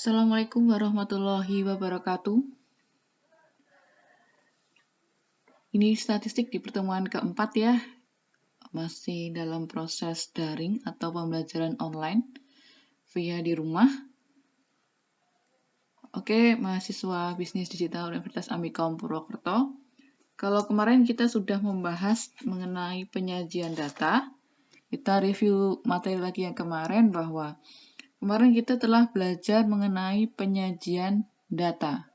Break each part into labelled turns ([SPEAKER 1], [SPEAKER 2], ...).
[SPEAKER 1] Assalamualaikum warahmatullahi wabarakatuh. Ini statistik di pertemuan keempat ya, masih dalam proses daring atau pembelajaran online via di rumah. Oke, mahasiswa bisnis digital Universitas Amikom Purwokerto. Kalau kemarin kita sudah membahas mengenai penyajian data, kita review materi lagi yang kemarin bahwa kemarin kita telah belajar mengenai penyajian data.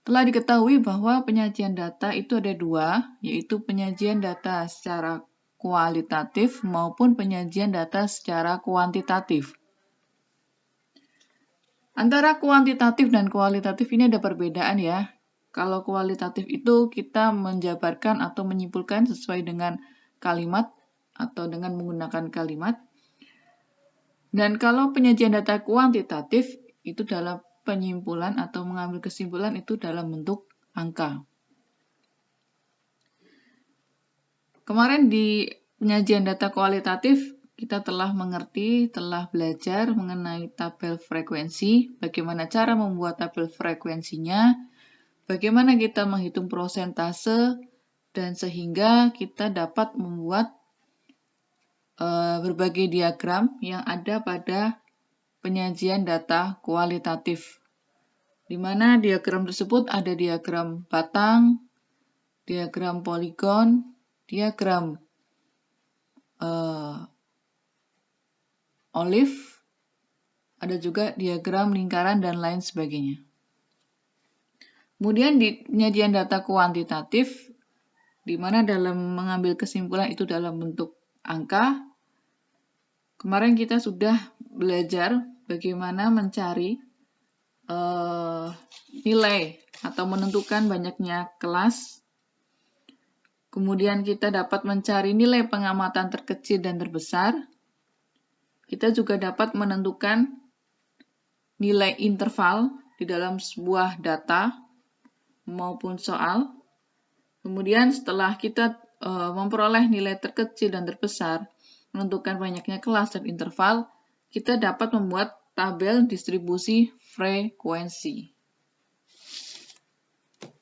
[SPEAKER 1] Telah diketahui bahwa penyajian data itu ada dua, yaitu penyajian data secara kualitatif maupun penyajian data secara kuantitatif. Antara kuantitatif dan kualitatif ini ada perbedaan ya. Kalau kualitatif itu kita menjabarkan atau menyimpulkan sesuai dengan kalimat atau dengan menggunakan kalimat. Dan kalau penyajian data kuantitatif itu dalam penyimpulan atau mengambil kesimpulan itu dalam bentuk angka. Kemarin di penyajian data kualitatif, kita telah mengerti, telah belajar mengenai tabel frekuensi, bagaimana cara membuat tabel frekuensinya, bagaimana kita menghitung prosentase, dan sehingga kita dapat membuat berbagai diagram yang ada pada penyajian data kualitatif. Di mana diagram tersebut ada diagram batang, diagram poligon, diagram olive, ada juga diagram lingkaran dan lain sebagainya. Kemudian di penyajian data kuantitatif, di mana dalam mengambil kesimpulan itu dalam bentuk angka. Kemarin kita sudah belajar bagaimana mencari nilai atau menentukan banyaknya kelas. Kemudian kita dapat mencari nilai pengamatan terkecil dan terbesar. Kita juga dapat menentukan nilai interval di dalam sebuah data maupun soal. Kemudian setelah kita memperoleh nilai terkecil dan terbesar, menentukan banyaknya kelas dan interval, kita dapat membuat tabel distribusi frekuensi.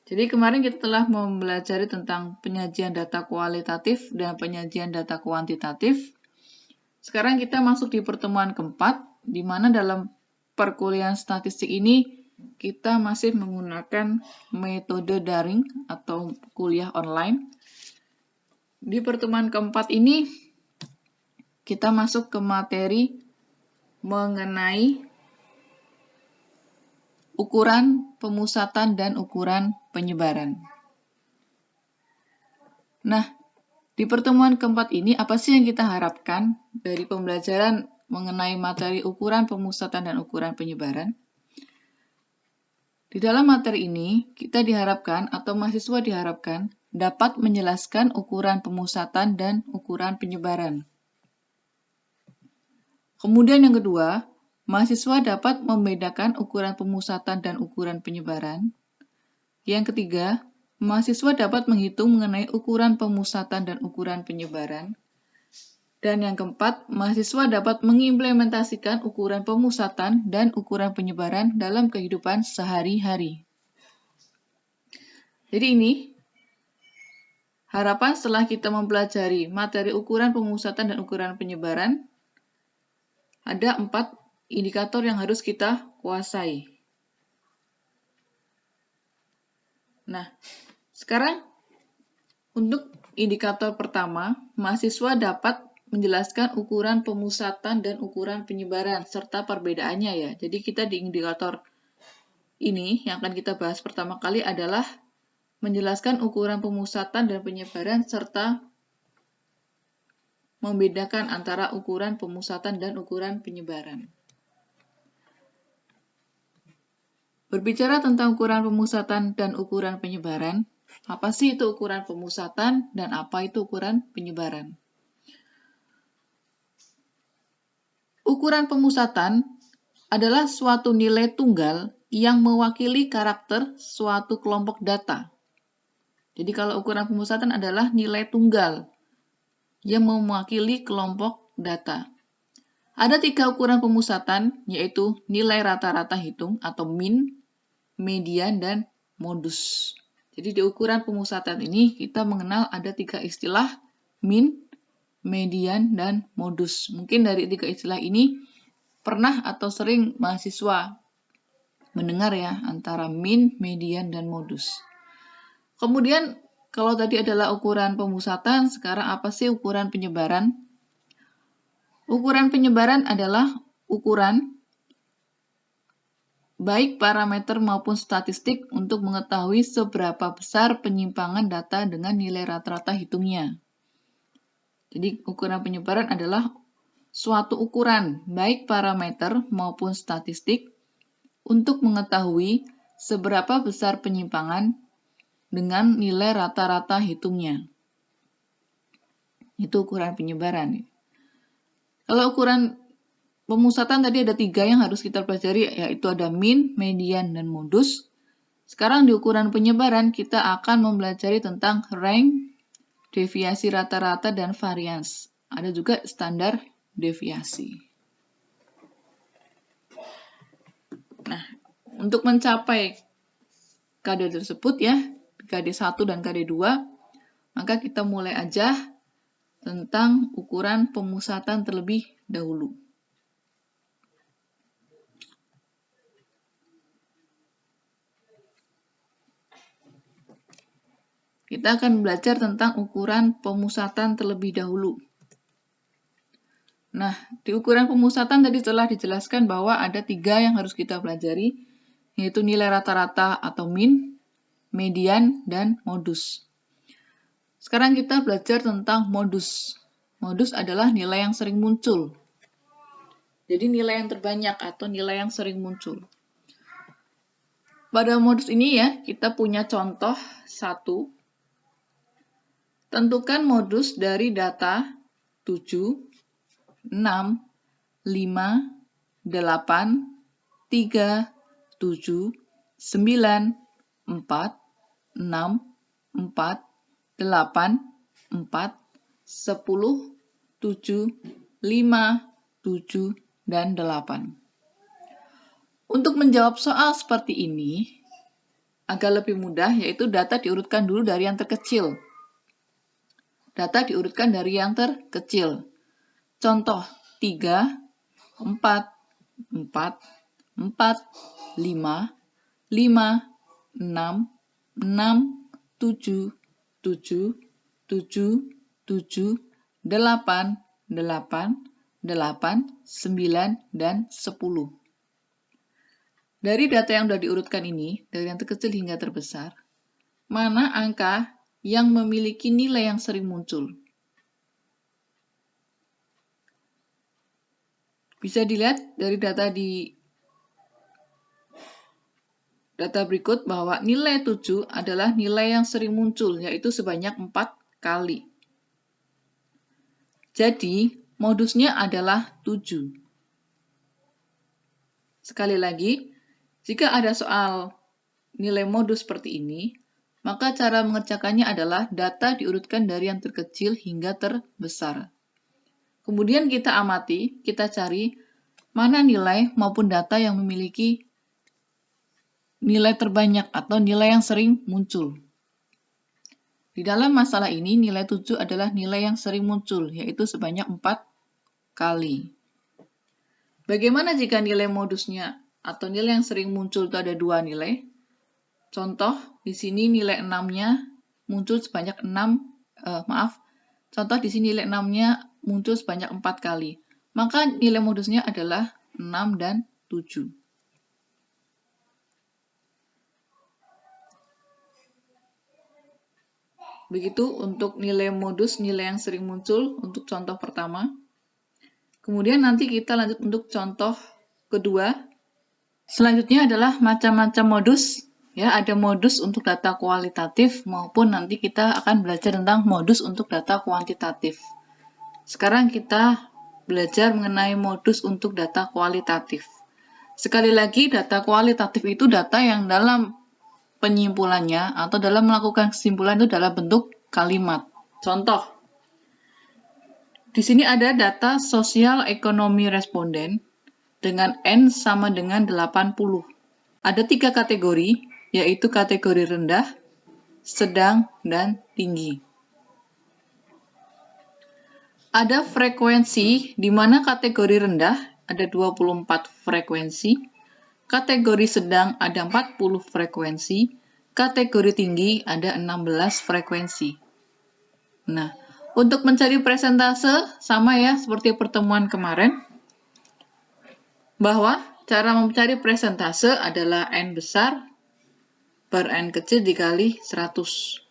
[SPEAKER 1] Jadi kemarin kita telah mempelajari tentang penyajian data kualitatif dan penyajian data kuantitatif. Sekarang kita masuk di pertemuan keempat, di mana dalam perkuliahan statistik ini kita masih menggunakan metode daring atau kuliah online. Di pertemuan keempat ini kita masuk ke materi mengenai ukuran pemusatan dan ukuran penyebaran. Nah, di pertemuan keempat ini apa sih yang kita harapkan dari pembelajaran mengenai materi ukuran pemusatan dan ukuran penyebaran? Di dalam materi ini, kita diharapkan atau mahasiswa diharapkan dapat menjelaskan ukuran pemusatan dan ukuran penyebaran. Kemudian yang kedua, mahasiswa dapat membedakan ukuran pemusatan dan ukuran penyebaran. Yang ketiga, mahasiswa dapat menghitung mengenai ukuran pemusatan dan ukuran penyebaran. Dan yang keempat, mahasiswa dapat mengimplementasikan ukuran pemusatan dan ukuran penyebaran dalam kehidupan sehari-hari. Jadi ini harapan setelah kita mempelajari materi ukuran pemusatan dan ukuran penyebaran, ada 4 indikator yang harus kita kuasai. Nah, sekarang untuk indikator pertama, mahasiswa dapat menjelaskan ukuran pemusatan dan ukuran penyebaran serta perbedaannya ya. Jadi kita di indikator ini yang akan kita bahas pertama kali adalah menjelaskan ukuran pemusatan dan penyebaran serta membedakan antara ukuran pemusatan dan ukuran penyebaran. Berbicara tentang ukuran pemusatan dan ukuran penyebaran, apa sih itu ukuran pemusatan dan apa itu ukuran penyebaran? Ukuran pemusatan adalah suatu nilai tunggal yang mewakili karakter suatu kelompok data. Jadi kalau ukuran pemusatan adalah nilai tunggal yang mewakili kelompok data. Ada 3 ukuran pemusatan, yaitu nilai rata-rata hitung atau min, median, dan modus. Jadi di ukuran pemusatan ini kita mengenal ada 3 istilah, min, median, dan modus. Mungkin dari 3 istilah ini pernah atau sering mahasiswa mendengar ya antara min, median, dan modus. Kemudian kalau tadi adalah ukuran pemusatan, sekarang apa sih ukuran penyebaran? Ukuran penyebaran adalah ukuran baik parameter maupun statistik untuk mengetahui seberapa besar penyimpangan data dengan nilai rata-rata hitungnya. Jadi ukuran penyebaran adalah suatu ukuran baik parameter maupun statistik untuk mengetahui seberapa besar penyimpangan dengan nilai rata-rata hitungnya. Itu ukuran penyebaran. Kalau ukuran pemusatan tadi ada 3 yang harus kita pelajari, yaitu ada min, median, dan modus. Sekarang di ukuran penyebaran kita akan mempelajari tentang rank, deviasi rata-rata, dan varians. Ada juga standar deviasi. Nah, untuk mencapai KD tersebut ya, KD 1 dan KD 2, maka kita mulai aja tentang ukuran pemusatan terlebih dahulu. Kita akan belajar tentang ukuran pemusatan terlebih dahulu. Nah, di ukuran pemusatan tadi telah dijelaskan bahwa ada 3 yang harus kita pelajari, yaitu nilai rata-rata atau min, median, dan modus. Sekarang kita belajar tentang modus. Modus adalah nilai yang sering muncul. Jadi nilai yang terbanyak atau nilai yang sering muncul. Pada modus ini ya, kita punya contoh 1. Tentukan modus dari data 7, 6, 5, 8, 3, 7, 9, 4, 6, 4, 8, 4, 10, 7, 5, 7, dan 8. Untuk menjawab soal seperti ini, agak lebih mudah, yaitu data diurutkan dulu dari yang terkecil. Data diurutkan dari yang terkecil. Contoh 3, 4, 4, 4, 5, 5, 6, 6, 7, 7, 7, 7, 8, 8, 8, 9, dan 10. Dari data yang sudah diurutkan ini, dari yang terkecil hingga terbesar, mana angka yang memiliki nilai yang sering muncul? Bisa dilihat dari data berikut bahwa nilai 7 adalah nilai yang sering muncul, yaitu sebanyak 4 kali. Jadi, modusnya adalah 7. Sekali lagi, jika ada soal nilai modus seperti ini, maka cara mengerjakannya adalah data diurutkan dari yang terkecil hingga terbesar. Kemudian kita amati, kita cari mana nilai maupun data yang memiliki nilai terbanyak atau nilai yang sering muncul. Di dalam masalah ini, nilai 7 adalah nilai yang sering muncul, yaitu sebanyak 4 kali. Bagaimana jika nilai modusnya atau nilai yang sering muncul itu ada 2 nilai? Contoh, di sini nilai 6-nya muncul sebanyak contoh di sini nilai 6-nya muncul sebanyak 4 kali. Maka nilai modusnya adalah 6 dan 7. Begitu untuk nilai modus, nilai yang sering muncul untuk contoh pertama. Kemudian nanti kita lanjut untuk contoh kedua. Selanjutnya adalah macam-macam modus. Ya, ada modus untuk data kualitatif maupun nanti kita akan belajar tentang modus untuk data kuantitatif. Sekarang kita belajar mengenai modus untuk data kualitatif. Sekali lagi, data kualitatif itu data yang dalam penyimpulannya atau dalam melakukan kesimpulan itu dalam bentuk kalimat. Contoh, Di sini ada data sosial ekonomi responden dengan N sama dengan 80. Ada 3 kategori, yaitu kategori rendah, sedang, dan tinggi. Ada frekuensi, di mana kategori rendah ada 24 frekuensi, kategori sedang ada 40 frekuensi, kategori tinggi ada 16 frekuensi. Nah, untuk mencari persentase, sama ya seperti pertemuan kemarin, bahwa cara mencari persentase adalah N besar per N kecil dikali 100.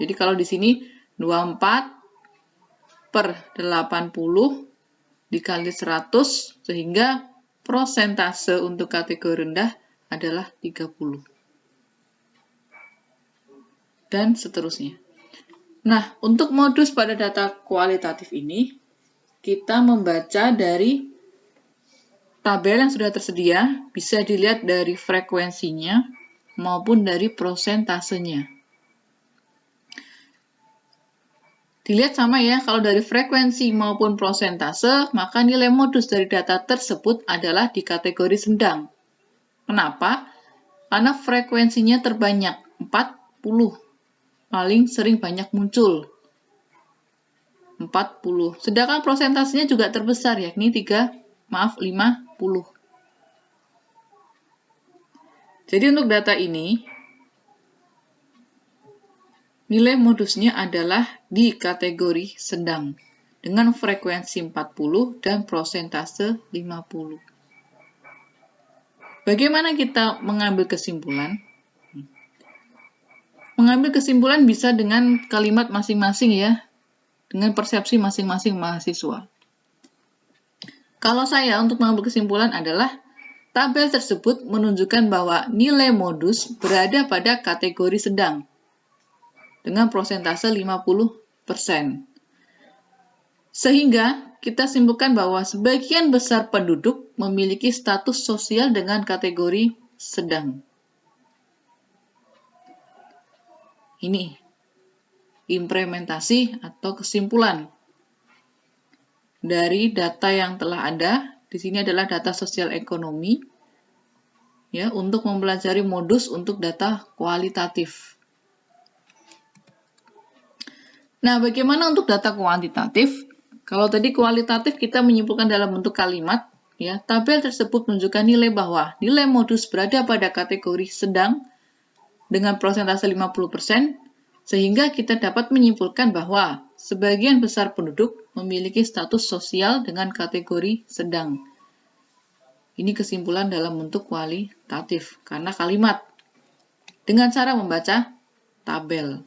[SPEAKER 1] Jadi kalau di sini 24 per 80 dikali 100, sehingga prosentase untuk kategori rendah adalah 30. Dan seterusnya. Nah, untuk modus pada data kualitatif ini, kita membaca dari tabel yang sudah tersedia, bisa dilihat dari frekuensinya maupun dari prosentasenya. Dilihat sama ya, kalau dari frekuensi maupun prosentase, maka nilai modus dari data tersebut adalah di kategori sedang. Kenapa? Karena frekuensinya terbanyak, 40. Paling sering banyak muncul, 40. Sedangkan prosentasenya juga terbesar, yakni 50. Jadi untuk data ini, nilai modusnya adalah di kategori sedang dengan frekuensi 40 dan prosentase 50. Bagaimana kita mengambil kesimpulan? Mengambil kesimpulan bisa dengan kalimat masing-masing ya, dengan persepsi masing-masing mahasiswa. Kalau saya untuk mengambil kesimpulan adalah tabel tersebut menunjukkan bahwa nilai modus berada pada kategori sedang dengan prosentase 50%. Sehingga kita simpulkan bahwa sebagian besar penduduk memiliki status sosial dengan kategori sedang. Ini implementasi atau kesimpulan dari data yang telah ada. Di sini adalah data sosial ekonomi ya, untuk mempelajari modus untuk data kualitatif. Nah, bagaimana untuk data kuantitatif? Kalau tadi kualitatif kita menyimpulkan dalam bentuk kalimat, ya, tabel tersebut menunjukkan nilai bahwa nilai modus berada pada kategori sedang dengan prosentase 50%, sehingga kita dapat menyimpulkan bahwa sebagian besar penduduk memiliki status sosial dengan kategori sedang. Ini kesimpulan dalam bentuk kualitatif, karena kalimat dengan cara membaca tabel.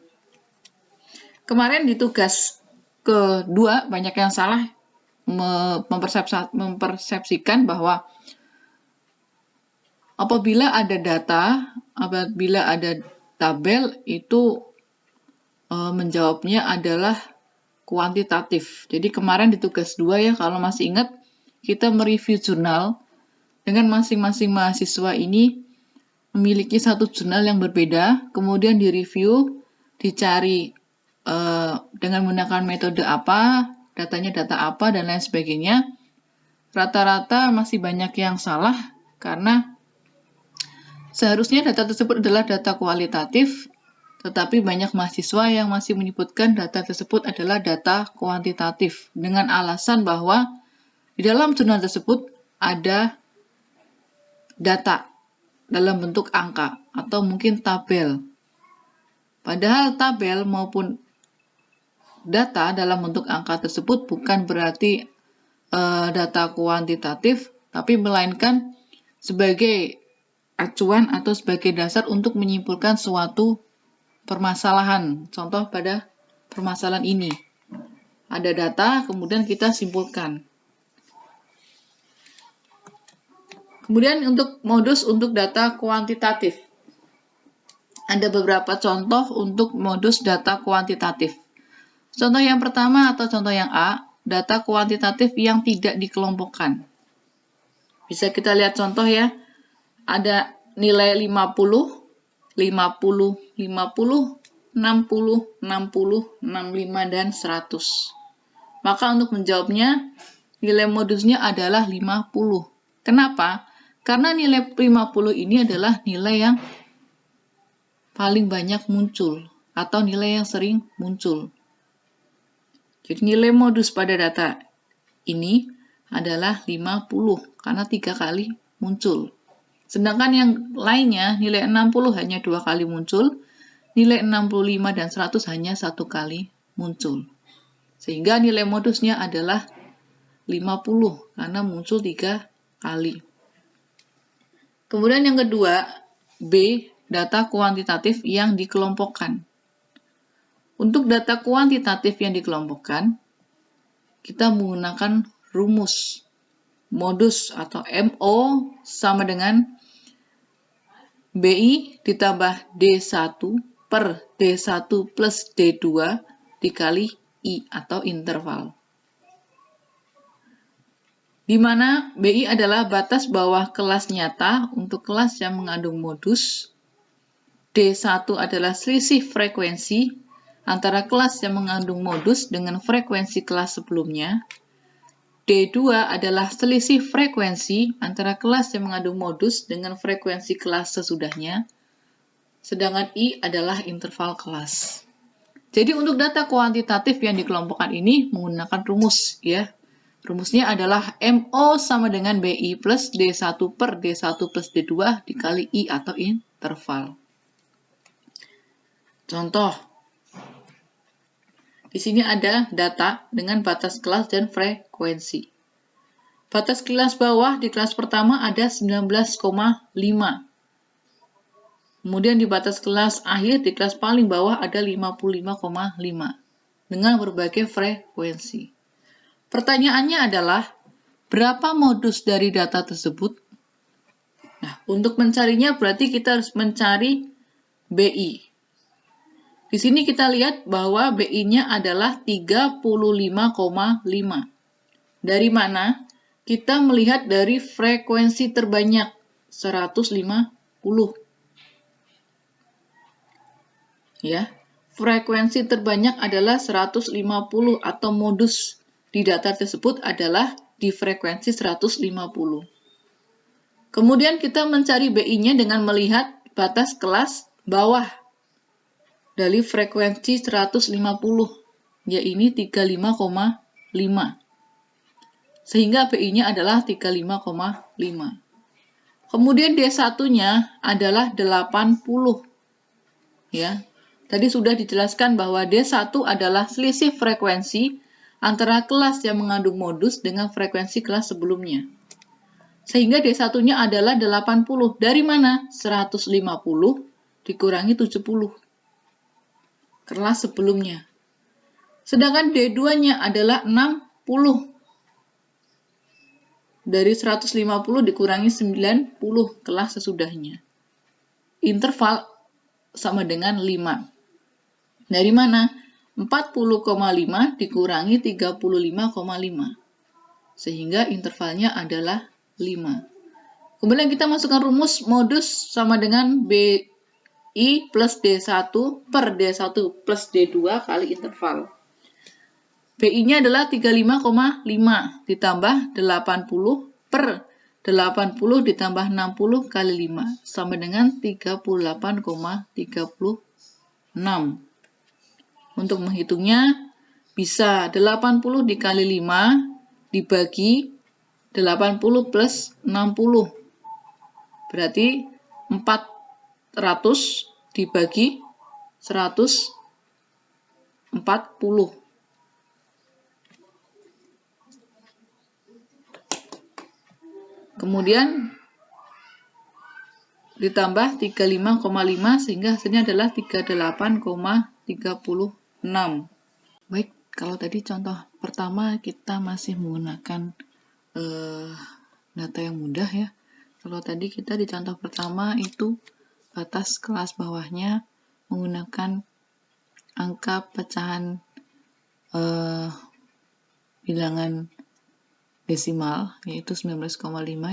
[SPEAKER 1] Kemarin di tugas kedua, banyak yang salah mempersepsikan bahwa apabila ada data, apabila ada tabel, itu menjawabnya adalah kuantitatif. Jadi kemarin di tugas 2 ya, kalau masih ingat, kita mereview jurnal dengan masing-masing mahasiswa ini memiliki satu jurnal yang berbeda, kemudian direview, dicari dengan menggunakan metode apa, datanya data apa, dan lain sebagainya. Rata-rata masih banyak yang salah, karena seharusnya data tersebut adalah data kualitatif, tetapi banyak mahasiswa yang masih menyebutkan data tersebut adalah data kuantitatif, dengan alasan bahwa di dalam jurnal tersebut ada data dalam bentuk angka, atau mungkin tabel. Padahal tabel maupun data dalam bentuk angka tersebut bukan berarti data kuantitatif, tapi melainkan sebagai acuan atau sebagai dasar untuk menyimpulkan suatu permasalahan. Contoh pada permasalahan ini. Ada data, kemudian kita simpulkan. Kemudian untuk modus untuk data kuantitatif. Ada beberapa contoh untuk modus data kuantitatif. Contoh yang pertama atau contoh yang A, data kuantitatif yang tidak dikelompokkan. Bisa kita lihat contoh ya, ada nilai 50, 50, 50, 60, 60, 65, dan 100. Maka untuk menjawabnya, nilai modusnya adalah 50. Kenapa? Karena nilai 50 ini adalah nilai yang paling banyak muncul, atau nilai yang sering muncul. Jadi nilai modus pada data ini adalah 50, karena 3 kali muncul. Sedangkan yang lainnya, nilai 60 hanya 2 kali muncul, nilai 65 dan 100 hanya 1 kali muncul. Sehingga nilai modusnya adalah 50 karena muncul 3 kali. Kemudian yang kedua, B, data kuantitatif yang dikelompokkan. Untuk data kuantitatif yang dikelompokkan, kita menggunakan rumus modus atau MO sama dengan BI ditambah D1 per D1 plus D2 dikali I atau interval. Di mana BI adalah batas bawah kelas nyata untuk kelas yang mengandung modus. D1 adalah selisih frekuensi antara kelas yang mengandung modus dengan frekuensi kelas sebelumnya. D2 adalah selisih frekuensi antara kelas yang mengandung modus dengan frekuensi kelas sesudahnya. Sedangkan I adalah interval kelas. Jadi untuk data kuantitatif yang dikelompokkan ini menggunakan rumus ya. Rumusnya adalah MO sama dengan BI plus D1 per D1 plus D2 dikali I atau interval. Contoh. Di sini ada data dengan batas kelas dan frekuensi. Batas kelas bawah di kelas pertama ada 19,5. Kemudian di batas kelas akhir di kelas paling bawah ada 55,5 dengan berbagai frekuensi. Pertanyaannya adalah, berapa modus dari data tersebut? Nah, untuk mencarinya berarti kita harus mencari BI. Di sini kita lihat bahwa BI-nya adalah 35,5. Dari mana? Kita melihat dari frekuensi terbanyak, 150. Ya, frekuensi terbanyak adalah 150 atau modus di data tersebut adalah di frekuensi 150. Kemudian kita mencari BI-nya dengan melihat batas kelas bawah dari frekuensi 150, yaitu 35,5. Sehingga BI-nya adalah 35,5. Kemudian D1-nya adalah 80. Ya. Tadi sudah dijelaskan bahwa D1 adalah selisih frekuensi antara kelas yang mengandung modus dengan frekuensi kelas sebelumnya. Sehingga D1-nya adalah 80. Dari mana? 150 dikurangi 70. Kelas sebelumnya. Sedangkan D2-nya adalah 60. Dari 150 dikurangi 90 kelas sesudahnya. Interval sama dengan 5. Dari mana? 40,5 dikurangi 35,5. Sehingga intervalnya adalah 5. Kemudian kita masukkan rumus modus sama dengan BI plus D1 per D1 plus D2 kali interval. BI-nya adalah 35,5 ditambah 80 per 80 ditambah 60 kali 5 sama dengan 38,36. Untuk menghitungnya bisa 80 dikali 5 dibagi 80 plus 60. Berarti 400 dibagi 140. Kemudian ditambah 35,5 sehingga hasilnya adalah 38,36. Baik, kalau tadi contoh pertama kita masih menggunakan data yang mudah ya. Kalau tadi kita di contoh pertama itu batas kelas bawahnya menggunakan angka pecahan bilangan desimal, yaitu 19,5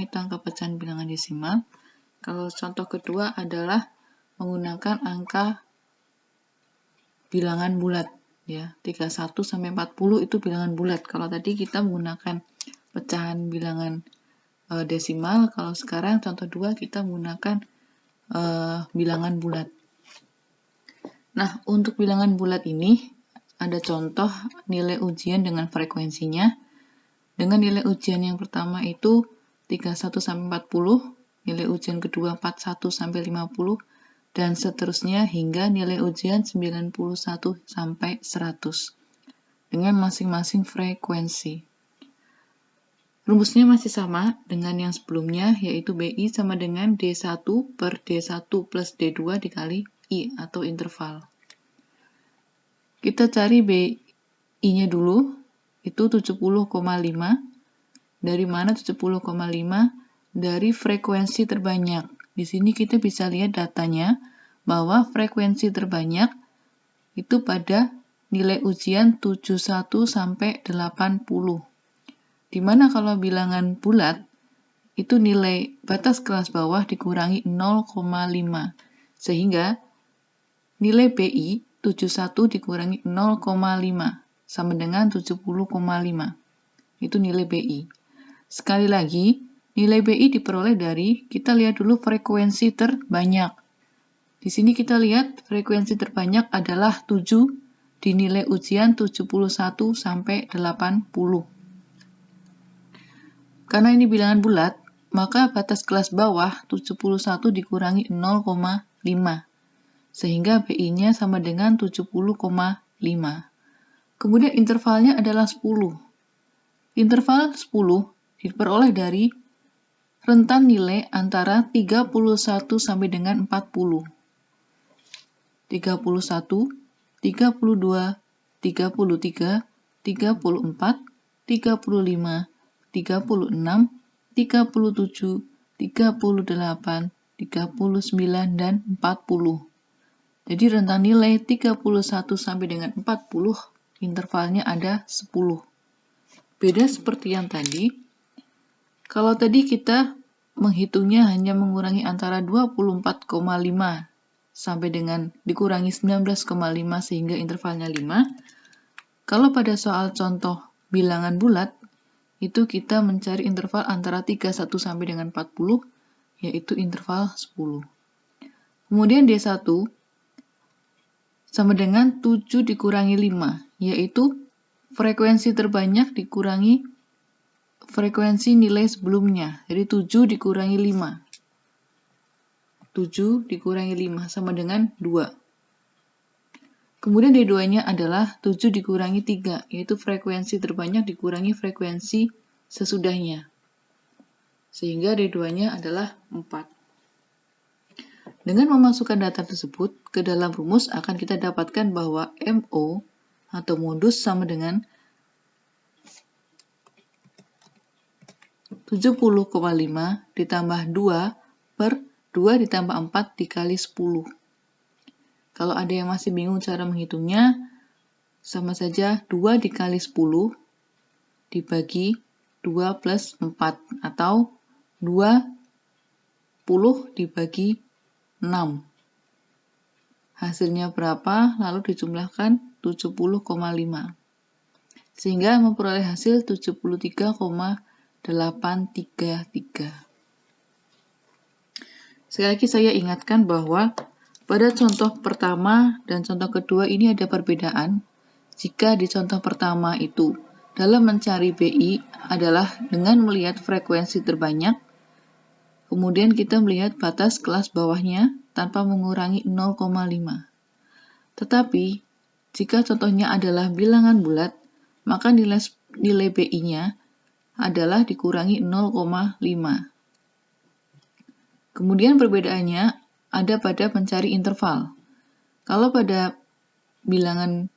[SPEAKER 1] itu angka pecahan bilangan desimal. Kalau contoh kedua adalah menggunakan angka bilangan bulat, Ya, 31 sampai 40 itu bilangan bulat. Kalau tadi kita menggunakan pecahan bilangan desimal, kalau sekarang contoh 2 kita menggunakan bilangan bulat. Nah, untuk bilangan bulat ini ada contoh nilai ujian dengan frekuensinya. Dengan nilai ujian yang pertama itu 31 sampai 40, nilai ujian kedua 41 sampai 50, dan seterusnya hingga nilai ujian 91 sampai 100 dengan masing-masing frekuensi. Rumusnya masih sama dengan yang sebelumnya, yaitu BI sama dengan D1 per D1 plus D2 dikali I atau interval. Kita cari BI-nya dulu, itu 70,5. Dari mana 70,5? Dari frekuensi terbanyak. Di sini kita bisa lihat datanya bahwa frekuensi terbanyak itu pada nilai ujian 71 sampai 80. Dimana kalau bilangan bulat itu nilai batas kelas bawah dikurangi 0,5. Sehingga nilai BI 71 dikurangi 0,5 sama dengan 70,5. Itu nilai BI. Sekali lagi, nilai BI diperoleh dari, kita lihat dulu frekuensi terbanyak. Di sini kita lihat frekuensi terbanyak adalah 7 di nilai ujian 71 sampai 80. Karena ini bilangan bulat, maka batas kelas bawah 71 dikurangi 0,5. Sehingga BI-nya sama dengan 70,5. Kemudian intervalnya adalah 10. Interval 10 diperoleh dari rentan nilai antara 31 sampai dengan 40. 31, 32, 33, 34, 35, 36, 37, 38, 39, dan 40. Jadi rentan nilai 31 sampai dengan 40, intervalnya ada 10. Beda seperti yang tadi. Kalau tadi kita menghitungnya hanya mengurangi antara 24,5 sampai dengan dikurangi 19,5 sehingga intervalnya 5. Kalau pada soal contoh bilangan bulat, itu kita mencari interval antara 31 sampai dengan 40, yaitu interval 10. Kemudian D1 sama dengan 7 dikurangi 5, yaitu frekuensi terbanyak dikurangi frekuensi nilai sebelumnya. Jadi 7 dikurangi 5. 7 dikurangi 5 sama dengan 2. Kemudian D2-nya adalah 7 dikurangi 3, yaitu frekuensi terbanyak dikurangi frekuensi sesudahnya. Sehingga D2-nya adalah 4. Dengan memasukkan data tersebut ke dalam rumus akan kita dapatkan bahwa MO atau modus sama dengan 70,5 ditambah 2 per 2 ditambah 4 dikali 10. Kalau ada yang masih bingung cara menghitungnya, sama saja 2 dikali 10 dibagi 2 plus 4 atau 20 dibagi 6. Hasilnya berapa? Lalu dijumlahkan 70,5. Sehingga memperoleh hasil 73,833. Sekali lagi saya ingatkan bahwa pada contoh pertama dan contoh kedua ini ada perbedaan. Jika di contoh pertama itu dalam mencari BI adalah dengan melihat frekuensi terbanyak, kemudian kita melihat batas kelas bawahnya tanpa mengurangi 0,5. Tetapi, jika contohnya adalah bilangan bulat, maka nilai BI-nya adalah dikurangi 0,5. Kemudian perbedaannya ada pada mencari interval. Kalau pada bilangan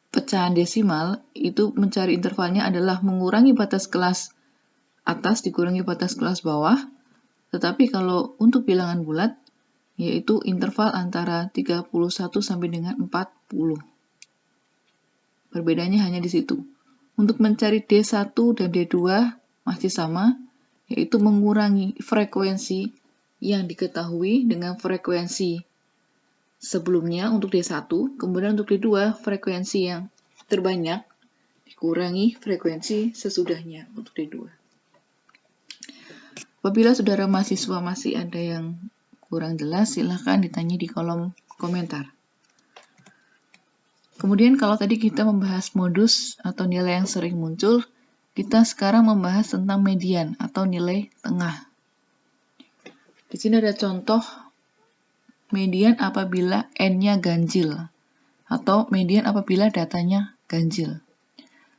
[SPEAKER 1] pecahan desimal, itu mencari intervalnya adalah mengurangi batas kelas atas dikurangi batas kelas bawah, tetapi kalau untuk bilangan bulat, yaitu interval antara 31 sampai dengan 40. Perbedaannya hanya di situ. Untuk mencari D1 dan D2 masih sama, yaitu mengurangi frekuensi yang diketahui dengan frekuensi sebelumnya untuk D1, kemudian untuk D2 frekuensi yang terbanyak dikurangi frekuensi sesudahnya untuk D2. Apabila saudara mahasiswa masih ada yang kurang jelas, silahkan ditanya di kolom komentar. Kemudian kalau tadi kita membahas modus atau nilai yang sering muncul, kita sekarang membahas tentang median atau nilai tengah. Di sini ada contoh median apabila N-nya ganjil atau median apabila datanya ganjil.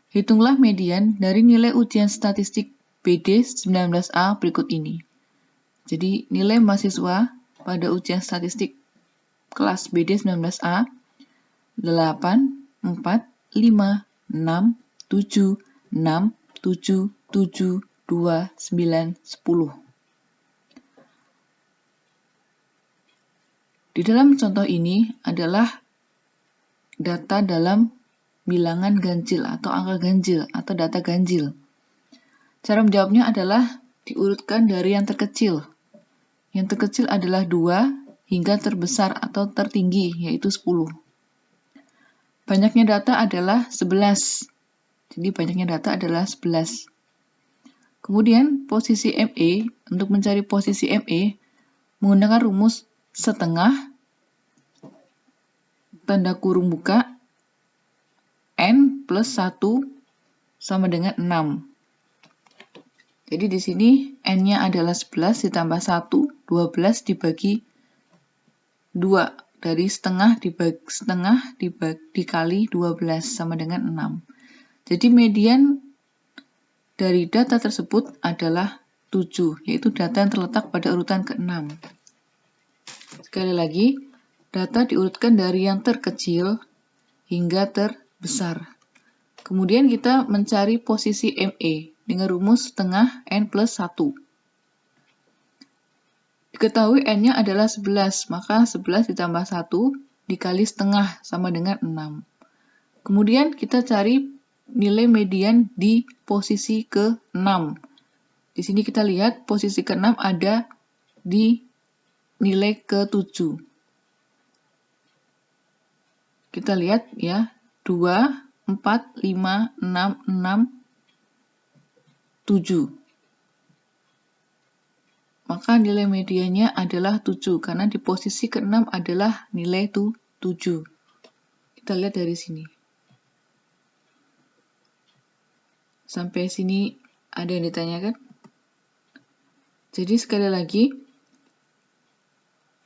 [SPEAKER 1] Hitunglah median dari nilai ujian statistik BD 19A berikut ini. Jadi nilai mahasiswa pada ujian statistik kelas BD 19A 8, 4, 5, 6, 7, 6, 7, 7, 2, 9, 10. Di dalam contoh ini adalah data dalam bilangan ganjil atau angka ganjil atau data ganjil. Cara menjawabnya adalah diurutkan dari yang terkecil. Yang terkecil adalah 2 hingga terbesar atau tertinggi yaitu 10. Banyaknya data adalah 11. Jadi banyaknya data adalah 11. Kemudian posisi ME, untuk mencari posisi ME menggunakan rumus setengah tanda kurung buka N plus 1 sama dengan 6. Jadi di sini N-nya adalah 11 ditambah 1, 12 dibagi 2. Dari setengah dikali 12 sama dengan 6. Jadi median dari data tersebut adalah 7, yaitu data yang terletak pada urutan ke-6. Sekali lagi, data diurutkan dari yang terkecil hingga terbesar. Kemudian kita mencari posisi ME dengan rumus setengah N plus 1. Diketahui N-nya adalah 11, maka 11 ditambah 1 dikali setengah sama dengan 6. Kemudian kita cari nilai median di posisi ke-6. Di sini kita lihat posisi ke-6 ada di nilai ke-7. Kita lihat ya, 2, 4, 5, 6, 6, 7. Maka nilai mediannya adalah 7, karena di posisi ke-6 adalah nilai 7. Kita lihat dari sini. Sampai sini ada yang ditanyakan? Jadi sekali lagi,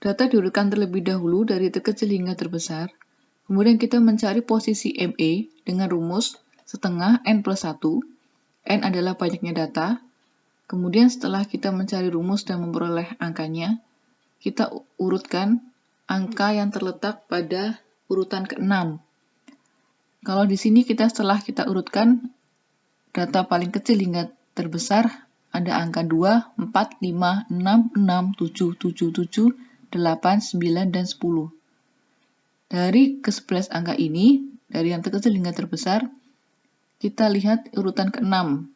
[SPEAKER 1] data diurutkan terlebih dahulu dari terkecil hingga terbesar. Kemudian kita mencari posisi ME dengan rumus setengah N plus 1. N adalah banyaknya data. Kemudian setelah kita mencari rumus dan memperoleh angkanya, kita urutkan angka yang terletak pada urutan ke-6. Kalau di sini setelah kita urutkan data paling kecil hingga terbesar, ada angka 2, 4, 5, 6, 6, 7, 7, 7, 8, 9, dan 10. Dari ke-11 angka ini, dari yang terkecil hingga terbesar, kita lihat urutan ke-6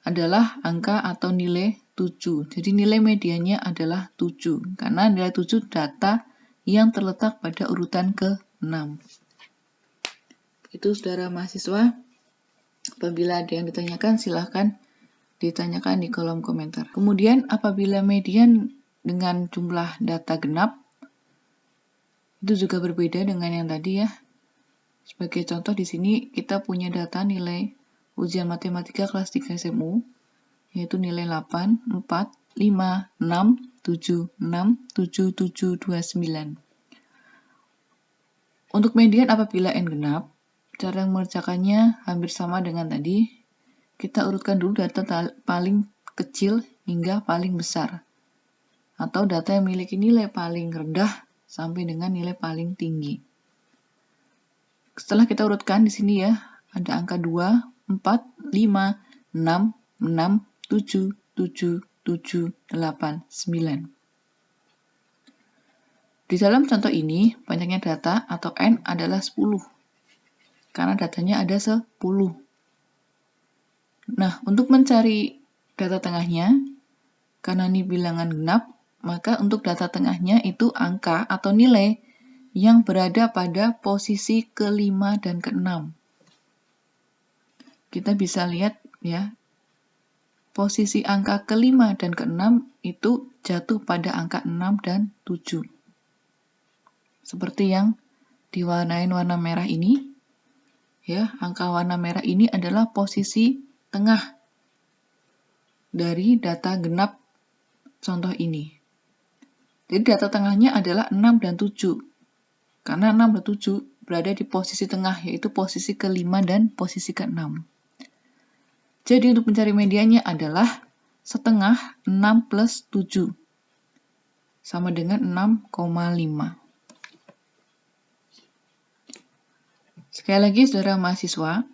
[SPEAKER 1] adalah angka atau nilai 7. Jadi nilai mediannya adalah 7, karena nilai 7 data yang terletak pada urutan ke-6. Itu saudara mahasiswa. Apabila ada yang ditanyakan, silahkan ditanyakan di kolom komentar. Kemudian apabila median dengan jumlah data genap, itu juga berbeda dengan yang tadi ya. Sebagai contoh di sini kita punya data nilai ujian matematika kelas 3 SMU, yaitu nilai 8, 4, 5, 6, 7, 6, 7, 7, 2, 9. Untuk median apabila N genap, cara mengerjakannya hampir sama dengan tadi. Kita urutkan dulu data paling kecil hingga paling besar, atau data yang memiliki nilai paling rendah sampai dengan nilai paling tinggi. Setelah kita urutkan di sini ya, ada angka 2, 4, 5, 6, 6, 7, 7, 7, 8, 9. Di dalam contoh ini, banyaknya data atau N adalah 10, karena datanya ada 10. Nah, untuk mencari data tengahnya, karena ini bilangan genap, maka untuk data tengahnya itu angka atau nilai yang berada pada posisi ke-5 dan ke-6. Kita bisa lihat ya, posisi angka ke-5 dan ke-6 itu jatuh pada angka 6 dan 7. Seperti yang diwarnain warna merah ini. Ya, angka warna merah ini adalah posisi tengah dari data genap contoh ini. Jadi data tengahnya adalah 6 dan 7. Karena 6 dan 7 berada di posisi tengah, yaitu posisi ke-5 dan posisi ke-6. Jadi untuk mencari mediannya adalah setengah 6 plus 7. Sama dengan 6,5. Sekali lagi, saudara mahasiswa,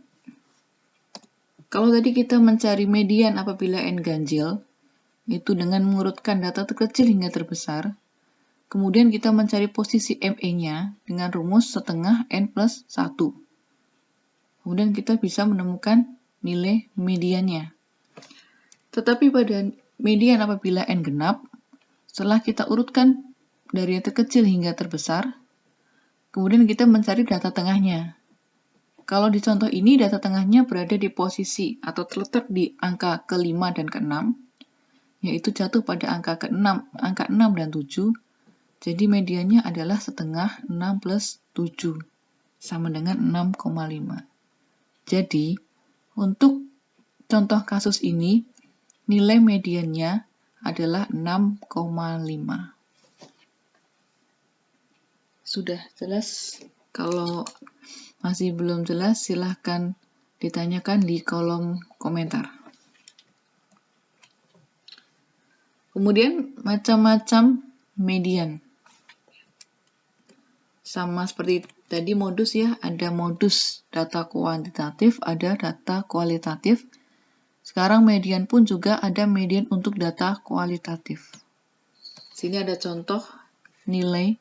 [SPEAKER 1] kalau tadi kita mencari median apabila N ganjil, itu dengan mengurutkan data terkecil hingga terbesar, kemudian kita mencari posisi ME-nya dengan rumus setengah N plus 1. Kemudian kita bisa menemukan nilai mediannya. Tetapi pada median apabila N genap, setelah kita urutkan dari yang terkecil hingga terbesar, kemudian kita mencari data tengahnya. Kalau di contoh ini, data tengahnya berada di posisi atau terletak di angka ke-5 dan ke-6, yaitu jatuh pada angka 6 dan 7, jadi mediannya adalah setengah 6 plus 7, sama dengan 6,5. Jadi, untuk contoh kasus ini, nilai mediannya adalah 6,5. Sudah jelas? Kalau masih belum jelas, silahkan ditanyakan di kolom komentar. Kemudian, macam-macam median. Sama seperti tadi modus ya, ada modus data kuantitatif, ada data kualitatif. Sekarang median pun juga ada median untuk data kualitatif. Sini ada contoh nilai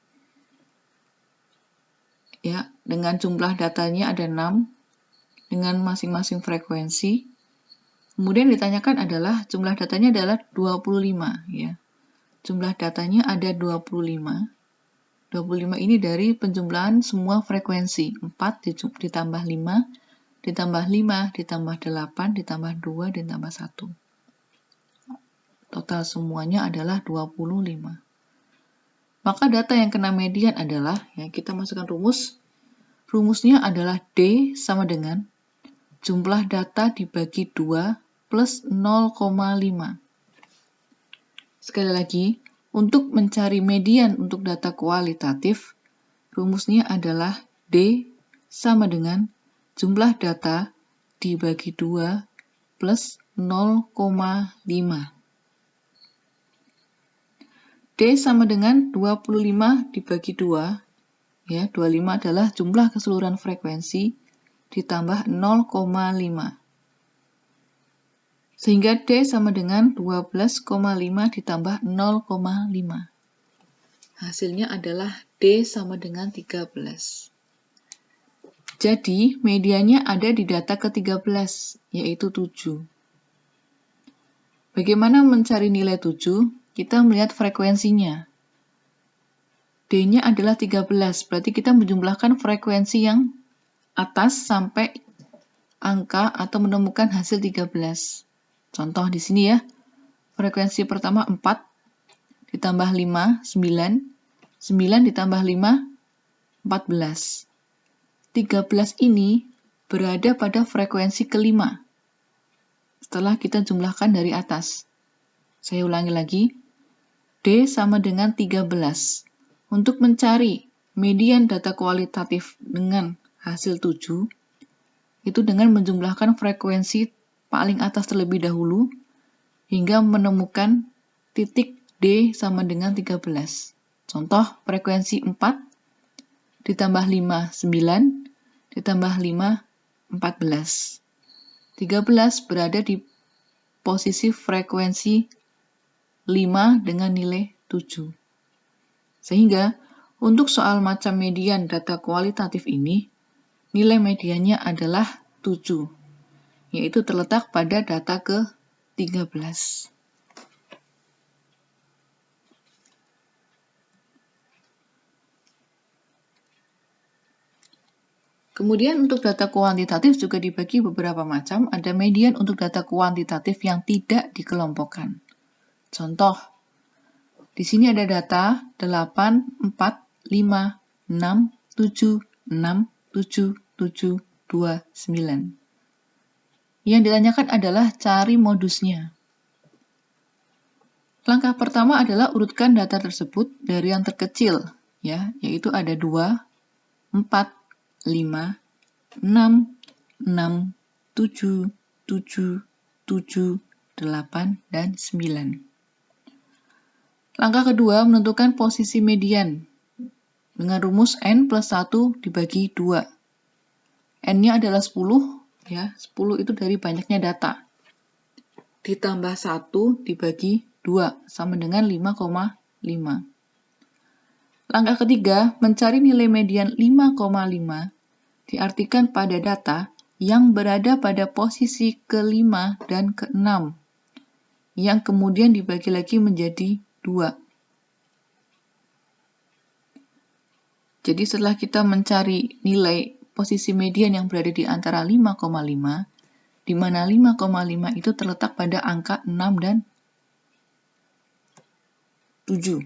[SPEAKER 1] ya, dengan jumlah datanya ada 6 dengan masing-masing frekuensi. Kemudian ditanyakan adalah jumlah datanya adalah 25 ya. Jumlah datanya ada 25. 25 ini dari penjumlahan semua frekuensi. 4 ditambah 5, ditambah 5, ditambah 8, ditambah 2, ditambah 1. Total semuanya adalah 25. Maka data yang kena median adalah, ya kita masukkan rumus. Rumusnya adalah D sama dengan jumlah data dibagi 2 plus 0,5. Sekali lagi, untuk mencari median untuk data kualitatif, rumusnya adalah D sama dengan jumlah data dibagi 2 plus 0,5. D sama dengan 25 dibagi 2, ya, 25 adalah jumlah keseluruhan frekuensi ditambah 0,5. Sehingga D sama dengan 12,5 ditambah 0,5. Hasilnya adalah D sama dengan 13. Jadi, mediannya ada di data ke-13, yaitu 7. Bagaimana mencari nilai 7? Kita melihat frekuensinya. D-nya adalah 13, berarti kita menjumlahkan frekuensi yang atas sampai angka atau menemukan hasil 13. Contoh di sini ya, frekuensi pertama 4, ditambah 5, 9, 9 ditambah 5, 14. 13 ini berada pada frekuensi kelima. Setelah kita jumlahkan dari atas. Saya ulangi lagi, D sama dengan 13. Untuk mencari median data kualitatif dengan hasil 7, itu dengan menjumlahkan frekuensi paling atas terlebih dahulu, hingga menemukan titik D sama dengan 13. Contoh, frekuensi 4, ditambah 5, 9, ditambah 5, 14. 13 berada di posisi frekuensi 5 dengan nilai 7. Sehingga, untuk soal macam median data kualitatif ini, nilai mediannya adalah 7, yaitu terletak pada data ke-13. Kemudian untuk data kuantitatif juga dibagi beberapa macam. Ada median untuk data kuantitatif yang tidak dikelompokkan. Contoh, di sini ada data 8, 4, 5, 6, 7, 6, 7, 7, 2, 9. Yang ditanyakan adalah cari modusnya. Langkah pertama adalah urutkan data tersebut dari yang terkecil, ya, yaitu ada 2, 4, 5, 6, 6, 7, 7, 7, 8, dan 9. Langkah kedua, menentukan posisi median dengan rumus N plus 1 dibagi 2. N-nya adalah 10, ya, 10 itu dari banyaknya data. Ditambah 1 dibagi 2, sama dengan 5,5. Langkah ketiga, mencari nilai median 5,5 diartikan pada data yang berada pada posisi ke-5 dan ke-6, yang kemudian dibagi lagi menjadi 2. Jadi setelah kita mencari nilai posisi median yang berada di antara 5,5, di mana 5,5 itu terletak pada angka 6 dan 7.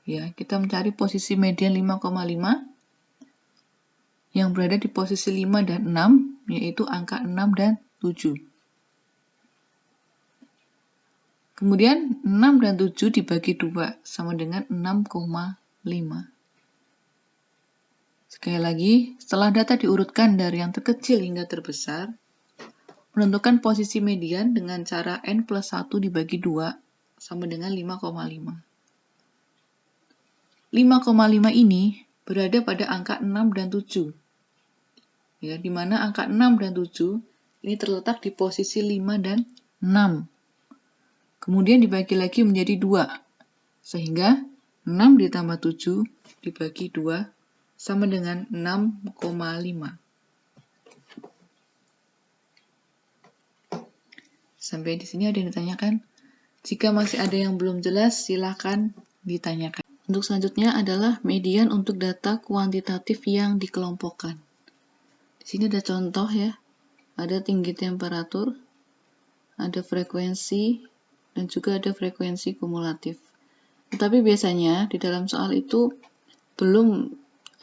[SPEAKER 1] Ya, kita mencari posisi median 5,5 yang berada di posisi 5 dan 6, yaitu angka 6 dan 7. Kemudian 6 dan 7 dibagi 2, sama dengan 6,5. Sekali lagi, setelah data diurutkan dari yang terkecil hingga terbesar, menentukan posisi median dengan cara N plus 1 dibagi 2, sama dengan 5,5. 5,5 ini berada pada angka 6 dan 7. Ya, di mana angka 6 dan 7 ini terletak di posisi 5 dan 6. Kemudian dibagi lagi menjadi 2. Sehingga 6 ditambah 7 dibagi 2 sama dengan 6,5. Sampai di sini ada yang ditanyakan? Jika masih ada yang belum jelas, silakan ditanyakan. Untuk selanjutnya adalah median untuk data kuantitatif yang dikelompokkan. Di sini ada contoh ya, ada tinggi temperatur, ada frekuensi, dan juga ada frekuensi kumulatif. Tetapi biasanya di dalam soal itu belum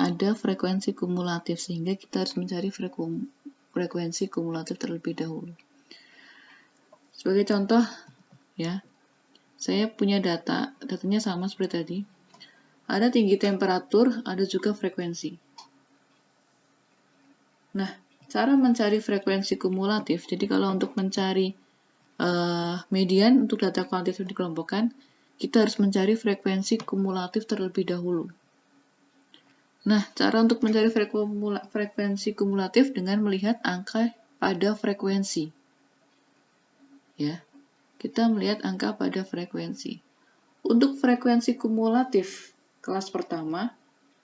[SPEAKER 1] ada frekuensi kumulatif, sehingga kita harus mencari frekuensi kumulatif terlebih dahulu. Sebagai contoh, ya, saya punya datanya sama seperti tadi. Ada tinggi temperatur, ada juga frekuensi. Nah, cara mencari frekuensi kumulatif, jadi kalau untuk mencari median untuk data kuantitatif dikelompokkan, kita harus mencari frekuensi kumulatif terlebih dahulu. Nah, cara untuk mencari frekuensi kumulatif dengan melihat angka pada frekuensi. Ya, kita melihat angka pada frekuensi. Untuk frekuensi kumulatif kelas pertama,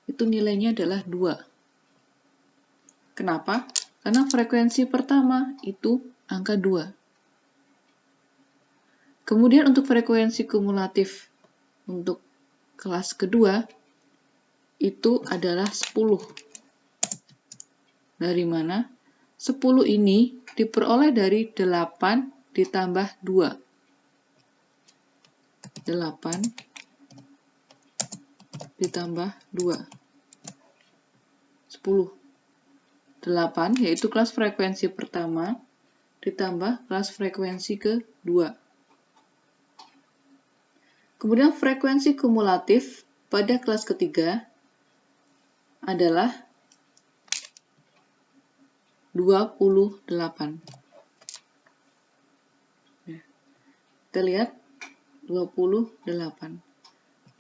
[SPEAKER 1] itu nilainya adalah 2. Kenapa? Karena frekuensi pertama itu angka 2. Kemudian untuk frekuensi kumulatif untuk kelas kedua, itu adalah 10. Dari mana? 10 ini diperoleh dari 8 ditambah 2. 8 ditambah 2. 10. 8 yaitu kelas frekuensi pertama ditambah kelas frekuensi kedua. Kemudian frekuensi kumulatif pada kelas ketiga adalah 28. Kita lihat 28.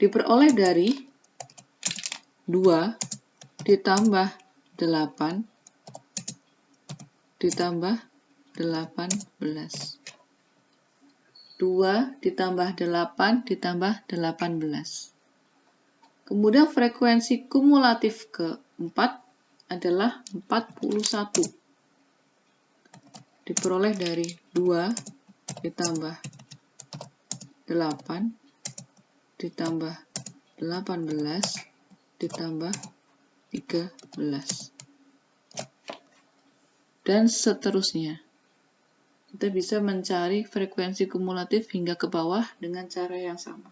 [SPEAKER 1] Diperoleh dari 2 ditambah 8 ditambah 18. 2 ditambah 8 ditambah 18. Kemudian frekuensi kumulatif keempat adalah 41. Diperoleh dari 2 ditambah 8 ditambah 18 ditambah 13. dan seterusnya. Kita bisa mencari frekuensi kumulatif hingga ke bawah dengan cara yang sama.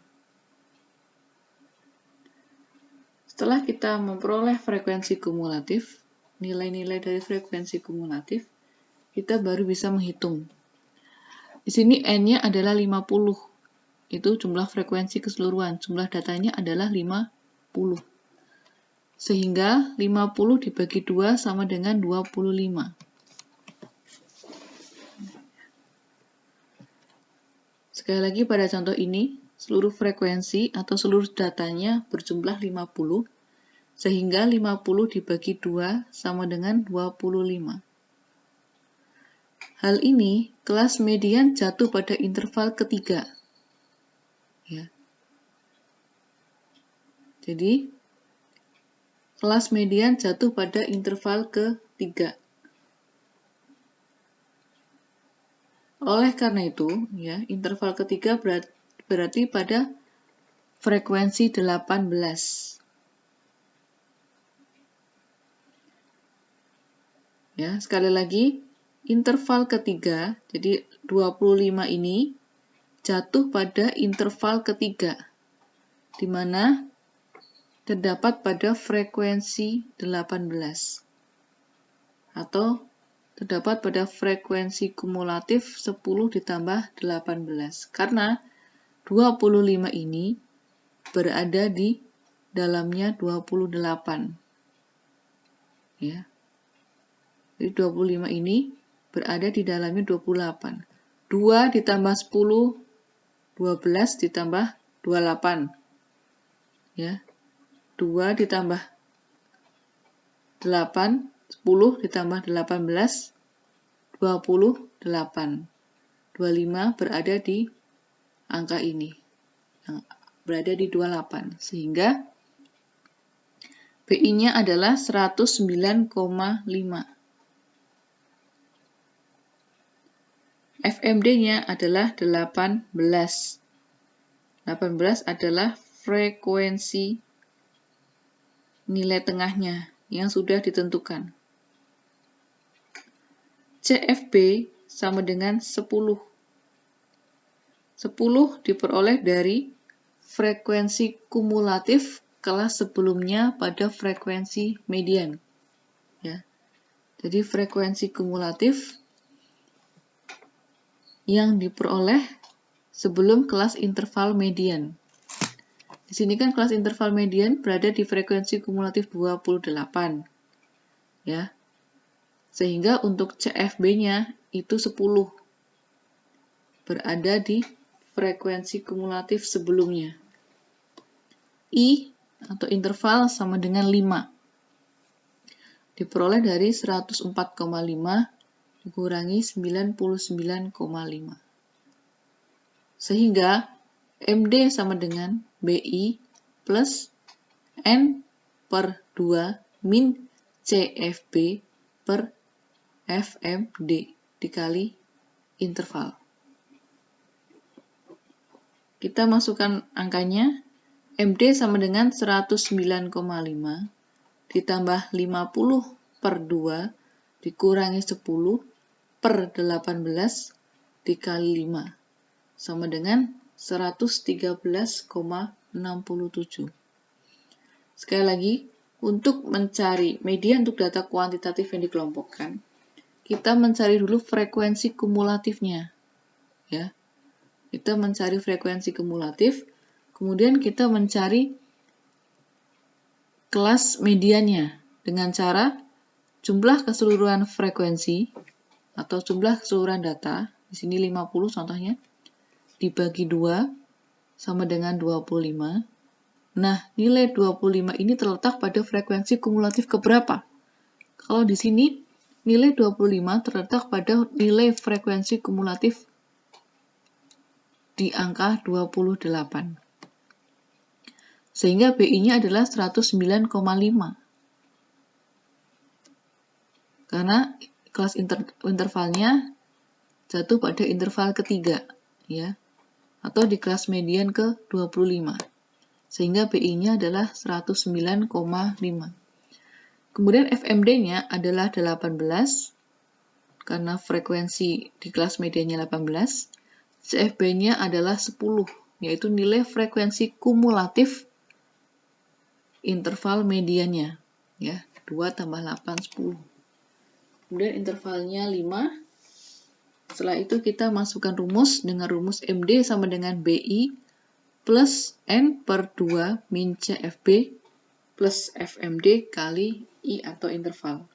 [SPEAKER 1] Setelah kita memperoleh frekuensi kumulatif, nilai-nilai dari frekuensi kumulatif, kita baru bisa menghitung. Di sini N-nya adalah 50. Itu jumlah frekuensi keseluruhan. Jumlah datanya adalah 50. Sehingga 50 dibagi 2 sama dengan 25. Sekali lagi pada contoh ini, seluruh frekuensi atau seluruh datanya berjumlah 50, sehingga 50 dibagi 2 sama dengan 25. Hal ini, kelas median jatuh pada interval ketiga. Ya. Jadi, kelas median jatuh pada interval ketiga. Oleh karena itu, ya, interval ketiga berarti pada frekuensi 18. Ya, sekali lagi, interval ketiga, jadi 25 ini jatuh pada interval ketiga, di mana terdapat pada frekuensi 18. Atau terdapat pada frekuensi kumulatif 10 ditambah 18. Karena 25 ini berada di dalamnya 28. Ya. Jadi 25 ini berada di dalamnya 28. 2 ditambah 10, 12 ditambah 28. Ya. 2 ditambah 8, 10 ditambah 18, 28. 25 berada di angka ini, yang berada di 28. Sehingga BI-nya adalah 109,5. FMD-nya adalah 18. 18 adalah frekuensi nilai tengahnya yang sudah ditentukan. CFB sama dengan 10. 10 diperoleh dari frekuensi kumulatif kelas sebelumnya pada frekuensi median. Ya. Jadi frekuensi kumulatif yang diperoleh sebelum kelas interval median. Di sini kan kelas interval median berada di frekuensi kumulatif 28. Ya. Sehingga untuk CFB-nya itu 10. Berada di frekuensi kumulatif sebelumnya. I atau interval sama dengan 5. Diperoleh dari 104,5 dikurangi 99,5. Sehingga MD sama dengan BI plus N per 2 min CFB per FMD dikali interval. Kita masukkan angkanya. MD sama dengan 109,5 ditambah 50 per 2 dikurangi 10 per 18 dikali 5 sama dengan 113,67. Sekali lagi, untuk mencari median untuk data kuantitatif yang dikelompokkan, kita mencari dulu frekuensi kumulatifnya. Ya. Kita mencari frekuensi kumulatif, kemudian kita mencari kelas mediannya dengan cara jumlah keseluruhan frekuensi atau jumlah keseluruhan data, di sini 50 contohnya, dibagi 2 sama dengan 25. Nah, nilai 25 ini terletak pada frekuensi kumulatif keberapa? Kalau di sini nilai 25 terletak pada nilai frekuensi kumulatif di angka 28. Sehingga BI-nya adalah 109,5. Karena kelas intervalnya jatuh pada interval ketiga, ya, atau di kelas median ke-25. Sehingga BI-nya adalah 109,5. Kemudian FMD-nya adalah 18. karena frekuensi di kelas mediannya 18. CFB-nya adalah 10, yaitu nilai frekuensi kumulatif interval mediannya. Ya, 2 tambah 8, 10. Kemudian intervalnya 5. Setelah itu kita masukkan rumus dengan rumus MD sama dengan BI plus N per 2 min CFB plus FMD kali I atau interval.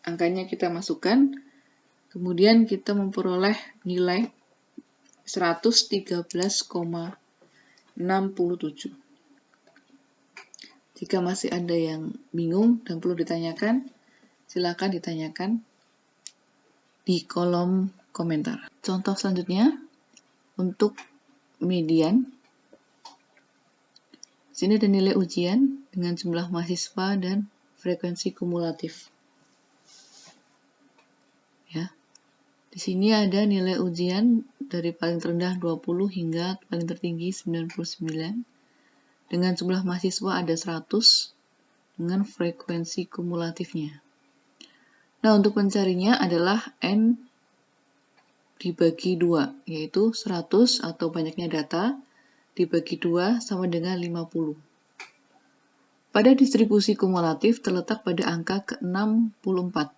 [SPEAKER 1] Angkanya kita masukkan, kemudian kita memperoleh nilai 113,67. Jika masih ada yang bingung dan perlu ditanyakan, silakan ditanyakan di kolom komentar. Contoh selanjutnya, untuk median. Sini ada nilai ujian dengan jumlah mahasiswa dan frekuensi kumulatif. Ya. Di sini ada nilai ujian dari paling terendah 20 hingga paling tertinggi 99. Dengan jumlah mahasiswa ada 100 dengan frekuensi kumulatifnya. Nah, untuk mencarinya adalah N dibagi 2, yaitu 100 atau banyaknya data dibagi 2 sama dengan 50. Pada distribusi kumulatif terletak pada angka ke-64,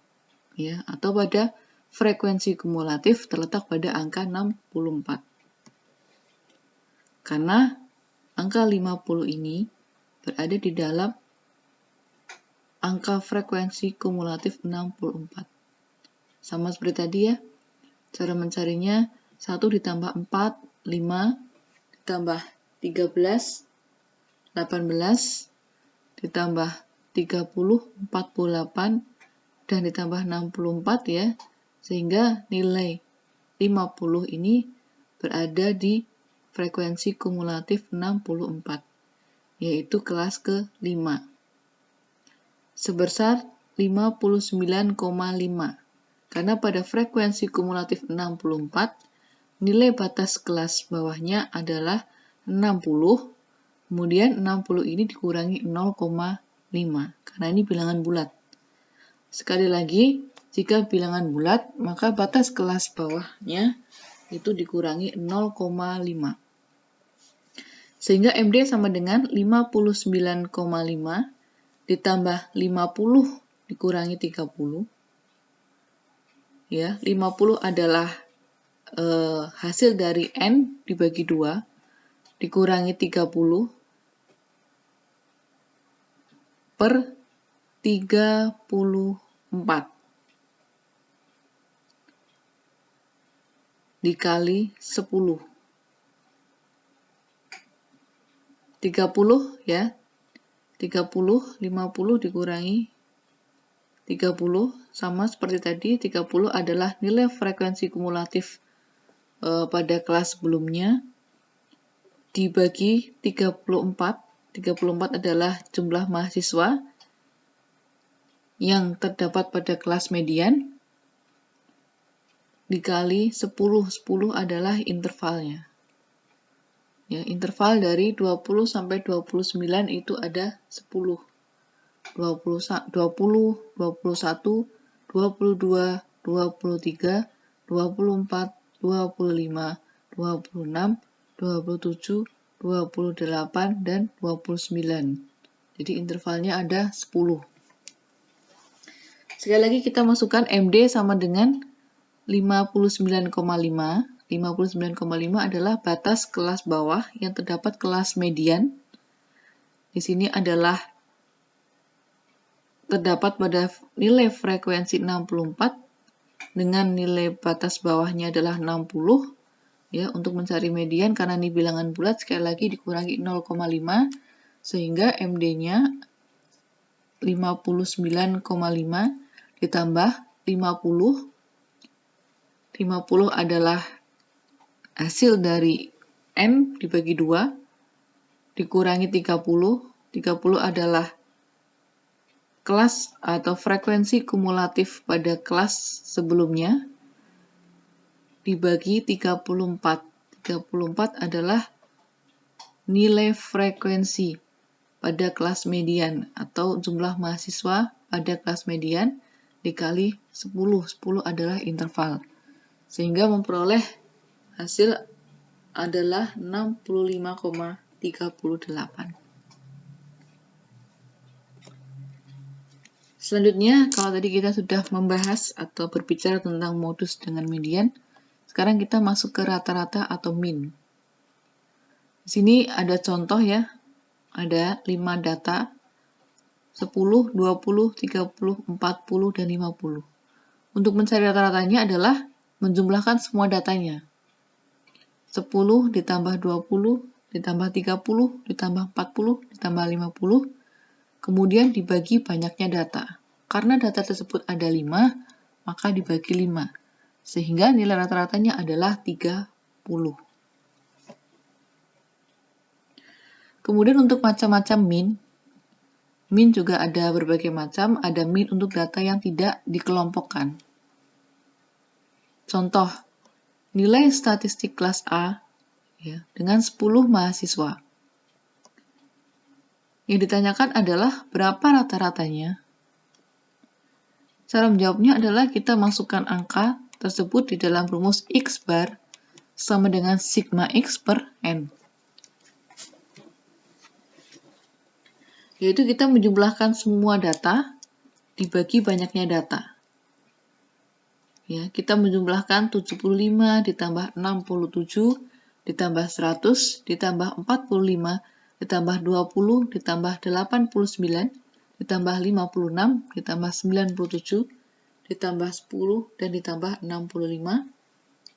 [SPEAKER 1] ya, atau pada frekuensi kumulatif terletak pada angka 64. Karena angka 50 ini berada di dalam angka frekuensi kumulatif 64. Sama seperti tadi ya, cara mencarinya 1 ditambah 4, 5, ditambah 13, 18, ditambah 30, 48, dan ditambah 64 ya, sehingga nilai 50 ini berada di frekuensi kumulatif 64, yaitu kelas ke-5. Sebesar 59,5. Karena pada frekuensi kumulatif 64, nilai batas kelas bawahnya adalah 60, kemudian 60 ini dikurangi 0,5, karena ini bilangan bulat. Sekali lagi, jika bilangan bulat, maka batas kelas bawahnya itu dikurangi 0,5. Sehingga MD sama dengan 59,5 ditambah 50 dikurangi 30. Ya, 50 adalah hasil dari N dibagi 2 dikurangi 30 per 34 dikali 10. 30 ya. 30, 50 dikurangi 30 sama seperti tadi. 30 adalah nilai frekuensi kumulatif pada kelas sebelumnya dibagi 34. 34 adalah jumlah mahasiswa yang terdapat pada kelas median dikali 10. 10 adalah intervalnya. Ya, interval dari 20 sampai 29 itu ada 10. 20, 21, 22, 23, 24, 25, 26, 27, 28, dan 29. Jadi intervalnya ada 10. Sekali lagi kita masukkan MD sama dengan 59,5. 59,5 adalah batas kelas bawah yang terdapat kelas median. Di sini adalah terdapat pada nilai frekuensi 64 dengan nilai batas bawahnya adalah 60. Ya, untuk mencari median karena ini bilangan bulat sekali lagi dikurangi 0,5 sehingga MD-nya 59,5 ditambah 50. 50 adalah hasil dari N dibagi 2 dikurangi 30. 30 adalah kelas atau frekuensi kumulatif pada kelas sebelumnya dibagi 34. 34 adalah nilai frekuensi pada kelas median atau jumlah mahasiswa pada kelas median dikali 10. 10 adalah interval. Sehingga memperoleh hasil adalah 65,38. Selanjutnya, kalau tadi kita sudah membahas atau berbicara tentang modus dengan median, sekarang kita masuk ke rata-rata atau min. Di sini ada contoh ya, ada 5 data, 10, 20, 30, 40, dan 50. Untuk mencari rata-ratanya adalah menjumlahkan semua datanya. 10 ditambah 20, ditambah 30, ditambah 40, ditambah 50, kemudian dibagi banyaknya data. Karena data tersebut ada 5, maka dibagi 5. Sehingga nilai rata-ratanya adalah 30. Kemudian untuk macam-macam min juga ada berbagai macam. Ada min untuk data yang tidak dikelompokkan. Contoh, nilai statistik kelas A ya, dengan 10 mahasiswa. Yang ditanyakan adalah berapa rata-ratanya. Cara menjawabnya adalah kita masukkan angka tersebut di dalam rumus X bar sama dengan sigma X per N. Yaitu kita menjumlahkan semua data dibagi banyaknya data. Ya, kita menjumlahkan 75 ditambah 67 ditambah 100 ditambah 45 ditambah 20 ditambah 89 ditambah 56 ditambah 97 ditambah 10 dan ditambah 65,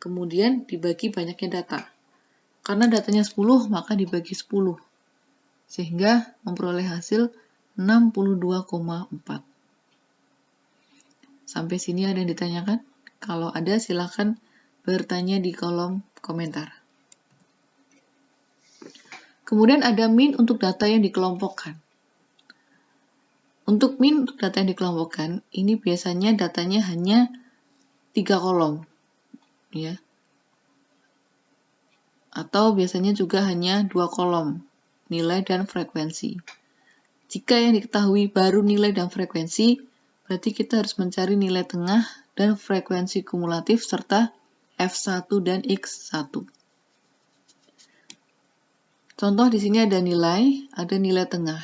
[SPEAKER 1] kemudian dibagi banyaknya data. Karena datanya 10, maka dibagi 10. Sehingga memperoleh hasil 62,4. Sampai sini ada yang ditanyakan? Kalau ada, silakan bertanya di kolom komentar. Kemudian ada min untuk data yang dikelompokkan. Untuk min untuk data yang dikelompokkan, ini biasanya datanya hanya 3 kolom. Ya. Atau biasanya juga hanya 2 kolom, nilai dan frekuensi. Jika yang diketahui baru nilai dan frekuensi, berarti kita harus mencari nilai tengah dan frekuensi kumulatif serta F1 dan X1. Contoh di sini ada nilai tengah.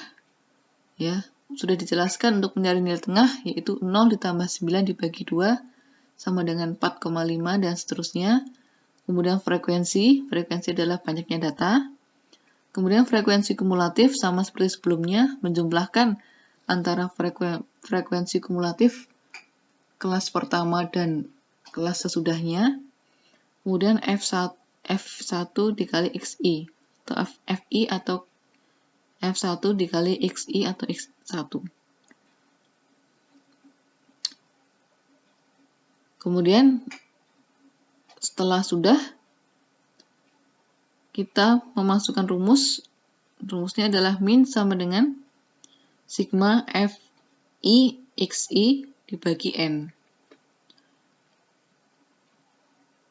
[SPEAKER 1] Ya, sudah dijelaskan untuk mencari nilai tengah, yaitu 0 ditambah 9 dibagi 2 sama dengan 4,5 dan seterusnya. Kemudian frekuensi adalah banyaknya data. Kemudian frekuensi kumulatif sama seperti sebelumnya, menjumlahkan antara frekuensi kumulatif kelas pertama dan kelas sesudahnya. Kemudian F1 dikali XI, atau FI atau F1 dikali XI atau X1. Kemudian setelah sudah, kita memasukkan rumusnya adalah min sama dengan sigma FI XI dibagi N.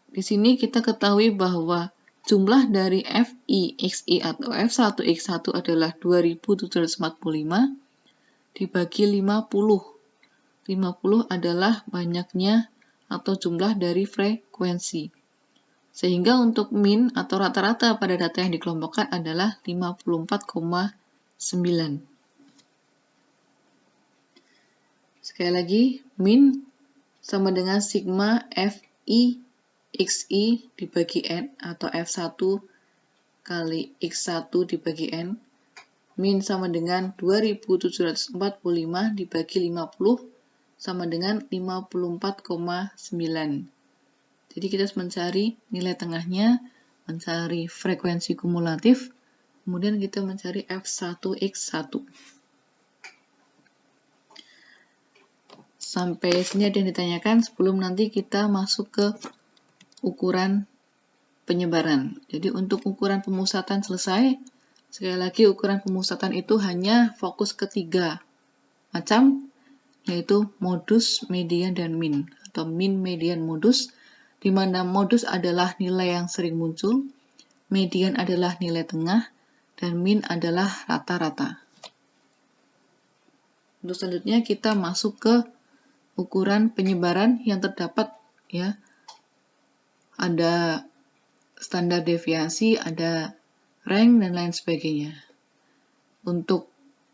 [SPEAKER 1] Di sini kita ketahui bahwa jumlah dari FI XI atau F1 X1 adalah 2745 dibagi 50. 50 adalah banyaknya atau jumlah dari frekuensi. Sehingga untuk min atau rata-rata pada data yang dikelompokkan adalah 54,9. Sekali lagi, min sama dengan sigma FI XI dibagi N atau F1 kali X1 dibagi N. Min sama dengan 2745 dibagi 50 sama dengan 54,9. Jadi kita harus mencari nilai tengahnya, mencari frekuensi kumulatif, kemudian kita mencari F1X1. Sampai sini ada yang ditanyakan sebelum nanti kita masuk ke ukuran penyebaran. Jadi untuk ukuran pemusatan selesai. Sekali lagi ukuran pemusatan itu hanya fokus ke 3 macam, yaitu modus, median, dan min. Atau min, median, modus, di mana modus adalah nilai yang sering muncul, median adalah nilai tengah, dan min adalah rata-rata. Untuk selanjutnya kita masuk ke ukuran penyebaran yang terdapat, ya. Ada standar deviasi, ada rank, dan lain sebagainya. Untuk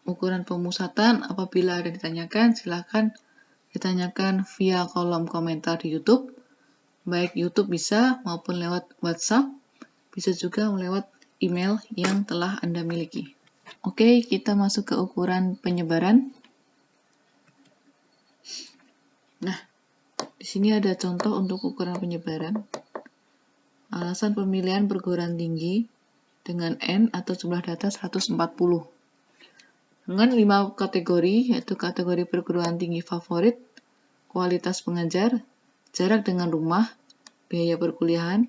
[SPEAKER 1] ukuran pemusatan, apabila ada ditanyakan, silakan ditanyakan via kolom komentar di YouTube. Baik YouTube bisa maupun lewat WhatsApp, bisa juga lewat email yang telah Anda miliki. Oke, kita masuk ke ukuran penyebaran. Nah, di sini ada contoh untuk ukuran penyebaran. Alasan pemilihan perguruan tinggi dengan N atau jumlah data 140. Dengan 5 kategori, yaitu kategori perguruan tinggi favorit, kualitas pengajar, jarak dengan rumah, biaya perkuliahan,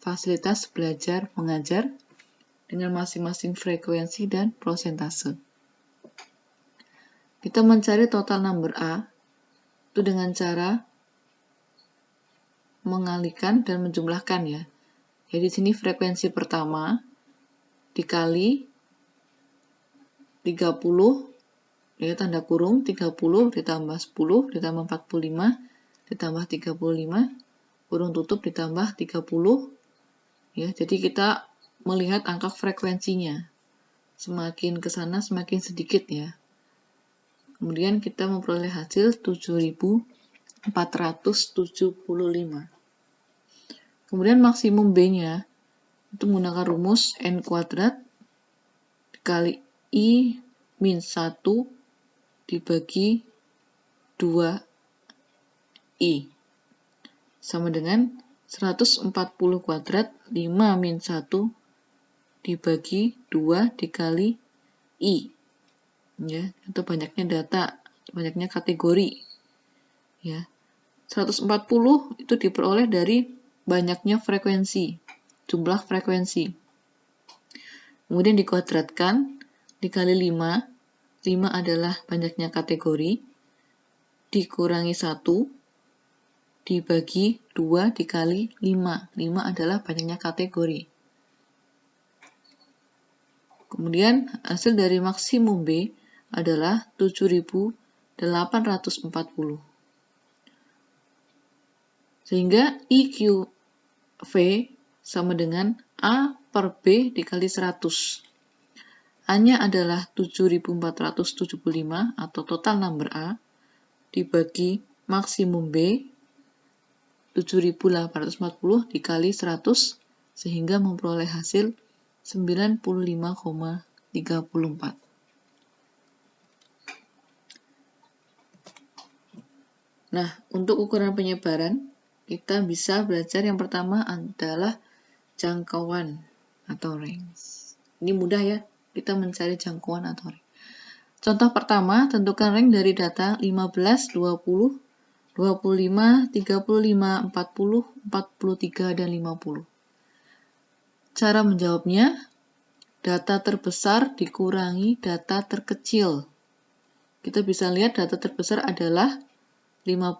[SPEAKER 1] fasilitas belajar mengajar, dengan masing-masing frekuensi dan prosentase. Kita mencari total number A, itu dengan cara mengalihkan dan menjumlahkan, ya. Jadi di sini frekuensi pertama dikali 30, ya, tanda kurung 30 ditambah 10 ditambah 45 ditambah 35 kurung tutup ditambah 30, ya. Jadi kita melihat angka frekuensinya. Semakin ke sana semakin sedikit, ya. Kemudian kita memperoleh hasil 7.475. Kemudian maksimum B-nya itu menggunakan rumus N kuadrat dikali I min 1 dibagi 2I sama dengan 140 kuadrat 5 min 1 dibagi 2 dikali I, ya, itu banyaknya data, banyaknya kategori, ya. 140 itu diperoleh dari banyaknya frekuensi, jumlah frekuensi. Kemudian dikuadratkan dikali 5, 5 adalah banyaknya kategori, dikurangi 1, dibagi 2 dikali 5, 5 adalah banyaknya kategori. Kemudian hasil dari maksimum B adalah 7.840. Sehingga IQV sama dengan A per B dikali 100. A-nya adalah 7.475 atau total number A dibagi maksimum B 7.840 dikali 100 sehingga memperoleh hasil 95,34. Nah, untuk ukuran penyebaran, kita bisa belajar yang pertama adalah jangkauan atau range. Ini mudah, ya, kita mencari jangkauan atau range. Contoh pertama, tentukan range dari data 15, 20, 25, 35, 40, 43, dan 50. Cara menjawabnya, data terbesar dikurangi data terkecil. Kita bisa lihat data terbesar adalah 50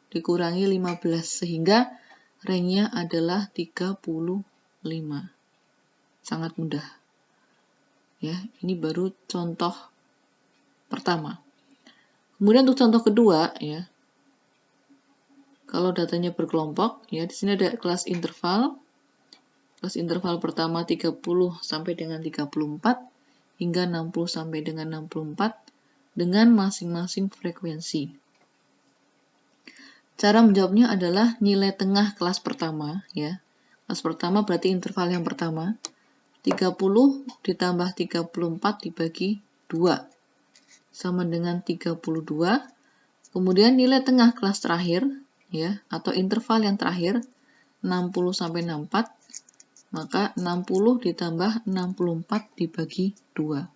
[SPEAKER 1] dikurangi 15, sehingga range-nya adalah 35. Sangat mudah. Ya, ini baru contoh pertama. Kemudian untuk contoh kedua, ya. Kalau datanya berkelompok, ya, di sini ada kelas interval. Kelas interval pertama 30 sampai dengan 34 hingga 60 sampai dengan 64 dengan masing-masing frekuensi. Cara menjawabnya adalah nilai tengah kelas pertama, ya. Kelas pertama berarti interval yang pertama. 30 ditambah 34 dibagi 2 sama dengan 32. Kemudian nilai tengah kelas terakhir, ya, atau interval yang terakhir 60 sampai 64. Maka 60 ditambah 64 dibagi 2.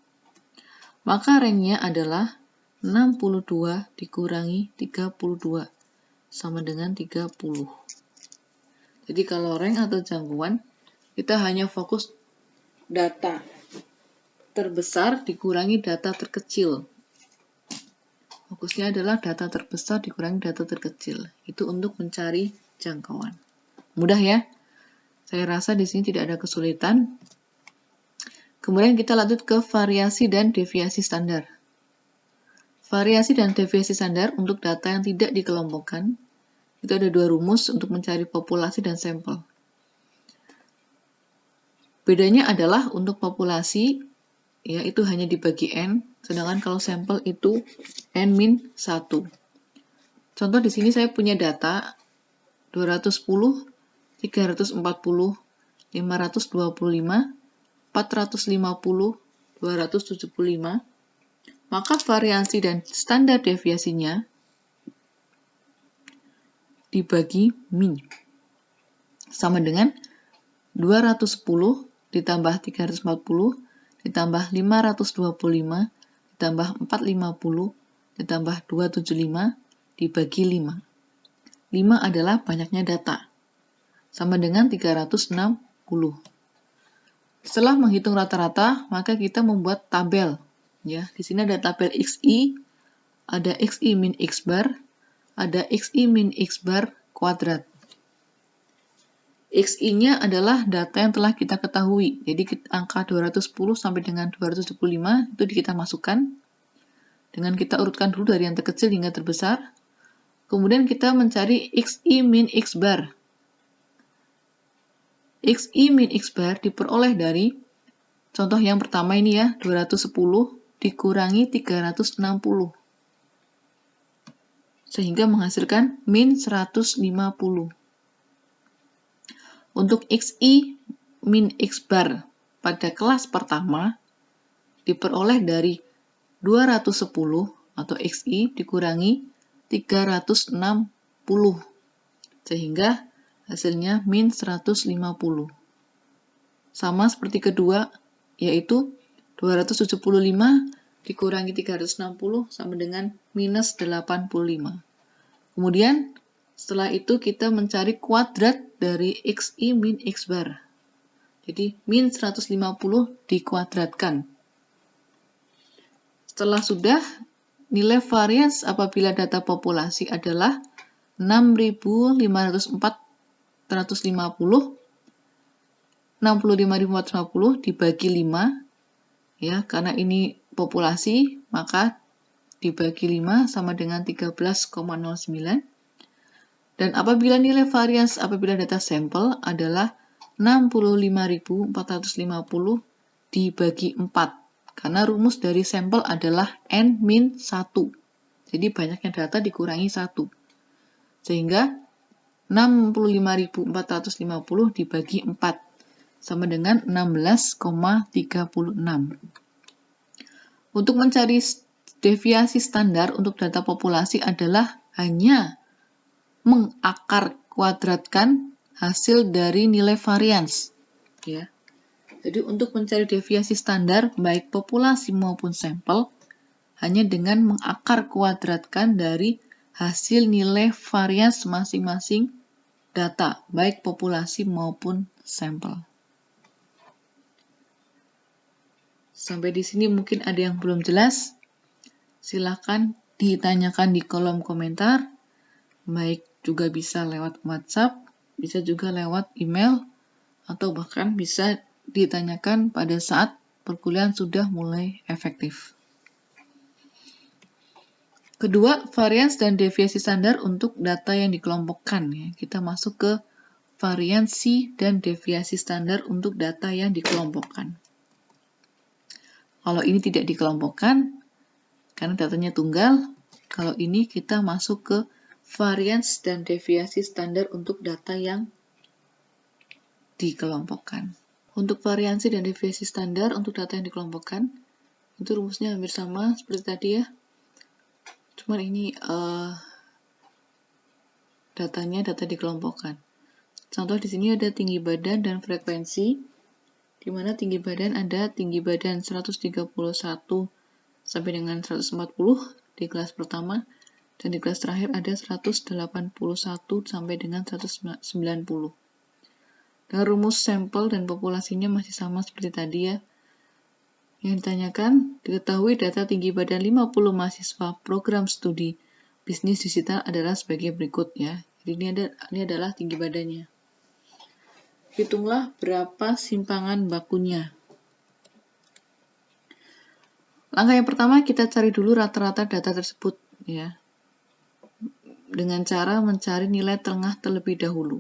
[SPEAKER 1] Maka range-nya adalah 62 dikurangi 32 sama dengan 30. Jadi kalau range atau jangkauan, kita hanya fokus data terbesar dikurangi data terkecil. Fokusnya adalah data terbesar dikurangi data terkecil. Itu untuk mencari jangkauan. Mudah, ya? Saya rasa di sini tidak ada kesulitan. Kemudian kita lanjut ke variasi dan deviasi standar. variasi dan deviasi standar untuk data yang tidak dikelompokkan. Itu ada dua rumus untuk mencari populasi dan sampel. Bedanya adalah untuk populasi, ya itu hanya dibagi N, sedangkan kalau sampel itu N-1. Contoh di sini saya punya data 210, 340, 525, 450, 275, maka variansi dan standar deviasinya dibagi min. Sama dengan 210 ditambah 340 ditambah 525 ditambah 450 ditambah 275 dibagi 5. 5 adalah banyaknya data. Sama dengan 360. Setelah menghitung rata-rata, maka kita membuat tabel. Ya, di sini ada tabel XI, ada XI min X bar, ada XI min X bar kuadrat. XI-nya adalah data yang telah kita ketahui. Jadi angka 210 sampai dengan 275 itu kita masukkan. Dengan kita urutkan dulu dari yang terkecil hingga terbesar. Kemudian kita mencari XI min X bar. XI min X bar diperoleh dari contoh yang pertama ini ya, 210 dikurangi 360. Sehingga menghasilkan min 150. Untuk XI min X bar pada kelas pertama diperoleh dari 210 atau XI dikurangi 360. Sehingga hasilnya min 150. Sama seperti kedua, yaitu 275 dikurangi 360 sama dengan minus 85. Kemudian, setelah itu kita mencari kuadrat dari XI min X bar. Jadi, min 150 dikuadratkan. Setelah sudah, nilai varians apabila data populasi adalah 6.550 65.450 dibagi 5, ya, karena ini populasi, maka dibagi 5 sama dengan 13,09. Dan apabila nilai varians apabila data sampel adalah 65.450 dibagi 4, karena rumus dari sampel adalah N-1. Jadi banyaknya data dikurangi 1. Sehingga 65.450 dibagi 4 sama dengan 16,36. Untuk mencari deviasi standar untuk data populasi adalah hanya mengakar kuadratkan hasil dari nilai varians. Ya. Jadi untuk mencari deviasi standar baik populasi maupun sampel hanya dengan mengakar kuadratkan dari hasil nilai varians masing-masing data, baik populasi maupun sampel. Sampai di sini mungkin ada yang belum jelas. Silakan ditanyakan di kolom komentar. Baik juga bisa lewat WhatsApp, bisa juga lewat email, atau bahkan bisa ditanyakan pada saat perkuliahan sudah mulai efektif. Kedua, varians dan deviasi standar untuk data yang dikelompokkan. Ya. Kita masuk ke variansi dan deviasi standar untuk data yang dikelompokkan. Kalau ini tidak dikelompokkan, karena datanya tunggal, kalau ini kita masuk ke varians dan deviasi standar untuk data yang dikelompokkan. Untuk variansi dan deviasi standar untuk data yang dikelompokkan, itu rumusnya hampir sama seperti tadi ya. Cuman ini data dikelompokkan. Contoh di sini ada tinggi badan dan frekuensi, di mana tinggi badan ada tinggi badan 131 sampai dengan 140 di kelas pertama, dan di kelas terakhir ada 181 sampai dengan 190. Dan rumus sampel dan populasinya masih sama seperti tadi ya. Yang ditanyakan, diketahui data tinggi badan 50 mahasiswa program studi bisnis digital adalah sebagai berikut ya. Jadi ini adalah tinggi badannya. Hitunglah berapa simpangan bakunya. Langkah yang pertama, kita cari dulu rata-rata data tersebut, ya, dengan cara mencari nilai tengah terlebih dahulu.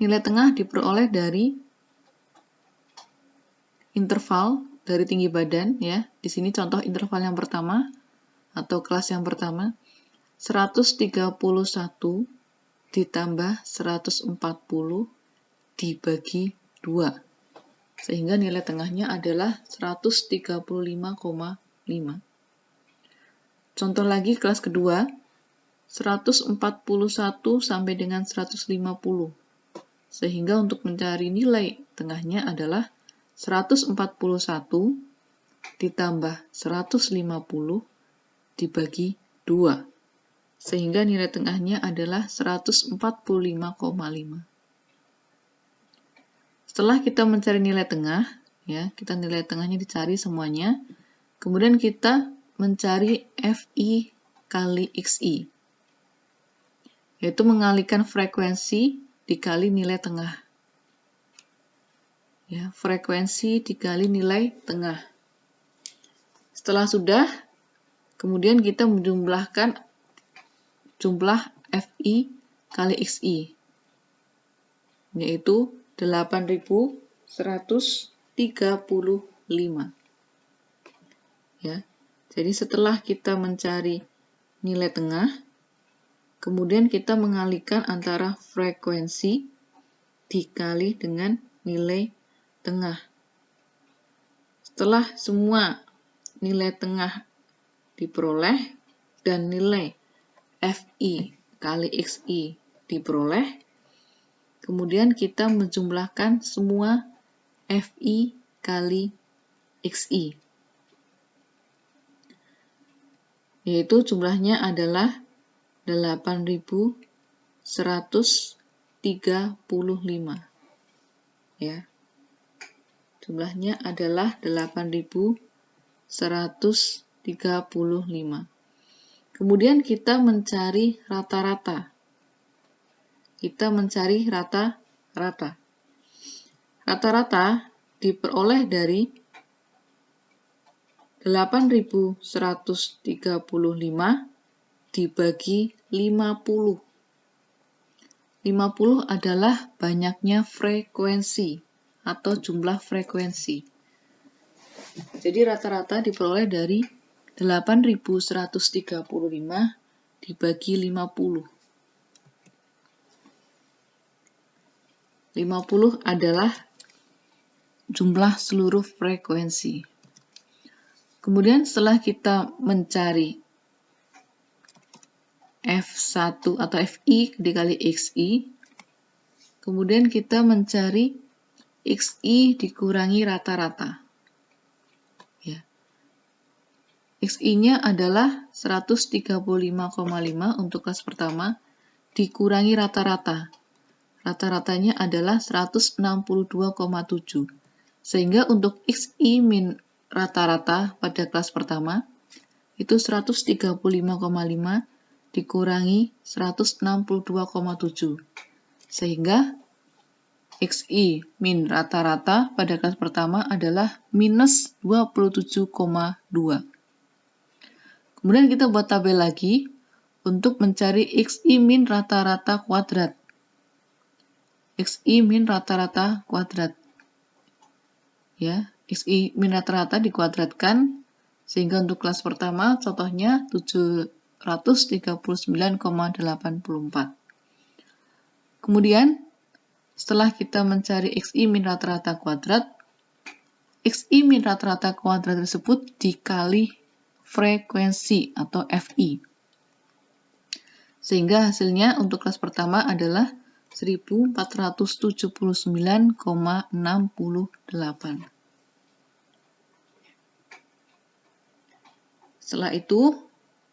[SPEAKER 1] Nilai tengah diperoleh dari interval dari tinggi badan, ya. Di sini contoh interval yang pertama atau kelas yang pertama, 131 ditambah 140 dibagi 2. Sehingga nilai tengahnya adalah 135,5. Contoh lagi kelas kedua, 141 sampai dengan 150. Sehingga untuk mencari nilai tengahnya adalah 141 ditambah 150 dibagi 2. Sehingga nilai tengahnya adalah 145,5. Setelah kita mencari nilai tengah, ya, kita nilai tengahnya dicari semuanya. Kemudian kita mencari FI kali XI, yaitu mengalikan frekuensi dikali nilai tengah. Ya, frekuensi dikali nilai tengah. Setelah sudah, kemudian kita menjumlahkan jumlah FI kali XI, yaitu 8.135. Ya. Jadi setelah kita mencari nilai tengah, kemudian kita mengalihkan antara frekuensi dikali dengan nilai tengah. Setelah semua nilai tengah diperoleh dan nilai FI kali XI diperoleh, kemudian kita menjumlahkan semua FI kali XI, yaitu jumlahnya adalah 8.135. Ya. Jumlahnya adalah 8.135. Kemudian kita mencari rata-rata. Rata-rata diperoleh dari 8.135 dibagi 50. 50 adalah banyaknya frekuensi atau jumlah frekuensi. Jadi rata-rata diperoleh dari 8.135 dibagi 50. 50 adalah jumlah seluruh frekuensi. Kemudian setelah kita mencari F1 atau FI dikali XI, kemudian kita mencari XI dikurangi rata-rata. Ya. XI-nya adalah 135,5 untuk kelas pertama, dikurangi rata-rata. Rata-ratanya adalah 162,7. Sehingga untuk XI min rata-rata pada kelas pertama, itu 135,5 dikurangi 162,7. Sehingga XI min rata-rata pada kelas pertama adalah minus 27,2. Kemudian kita buat tabel lagi untuk mencari XI min rata-rata kuadrat. XI min rata-rata kuadrat. Ya, XI min rata-rata dikuadratkan sehingga untuk kelas pertama contohnya 739,84. Kemudian setelah kita mencari XI min rata-rata kuadrat, XI min rata-rata kuadrat tersebut dikali frekuensi atau FI. Sehingga hasilnya untuk kelas pertama adalah 1479,68. Setelah itu,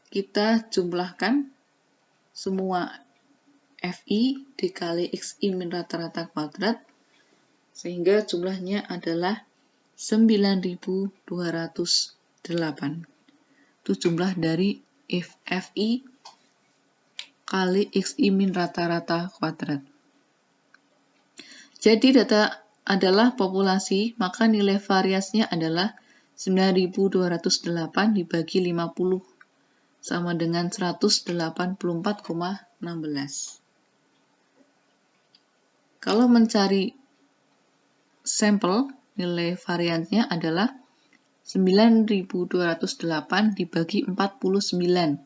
[SPEAKER 1] kita jumlahkan semua FI dikali XI min rata-rata kuadrat, sehingga jumlahnya adalah 9.208. Itu jumlah dari FI kali XI min rata-rata kuadrat. Jadi data adalah populasi, maka nilai variasinya adalah 9.208 dibagi 50 sama dengan 184,16. Kalau mencari sampel, nilai variannya adalah 9.208 dibagi 49.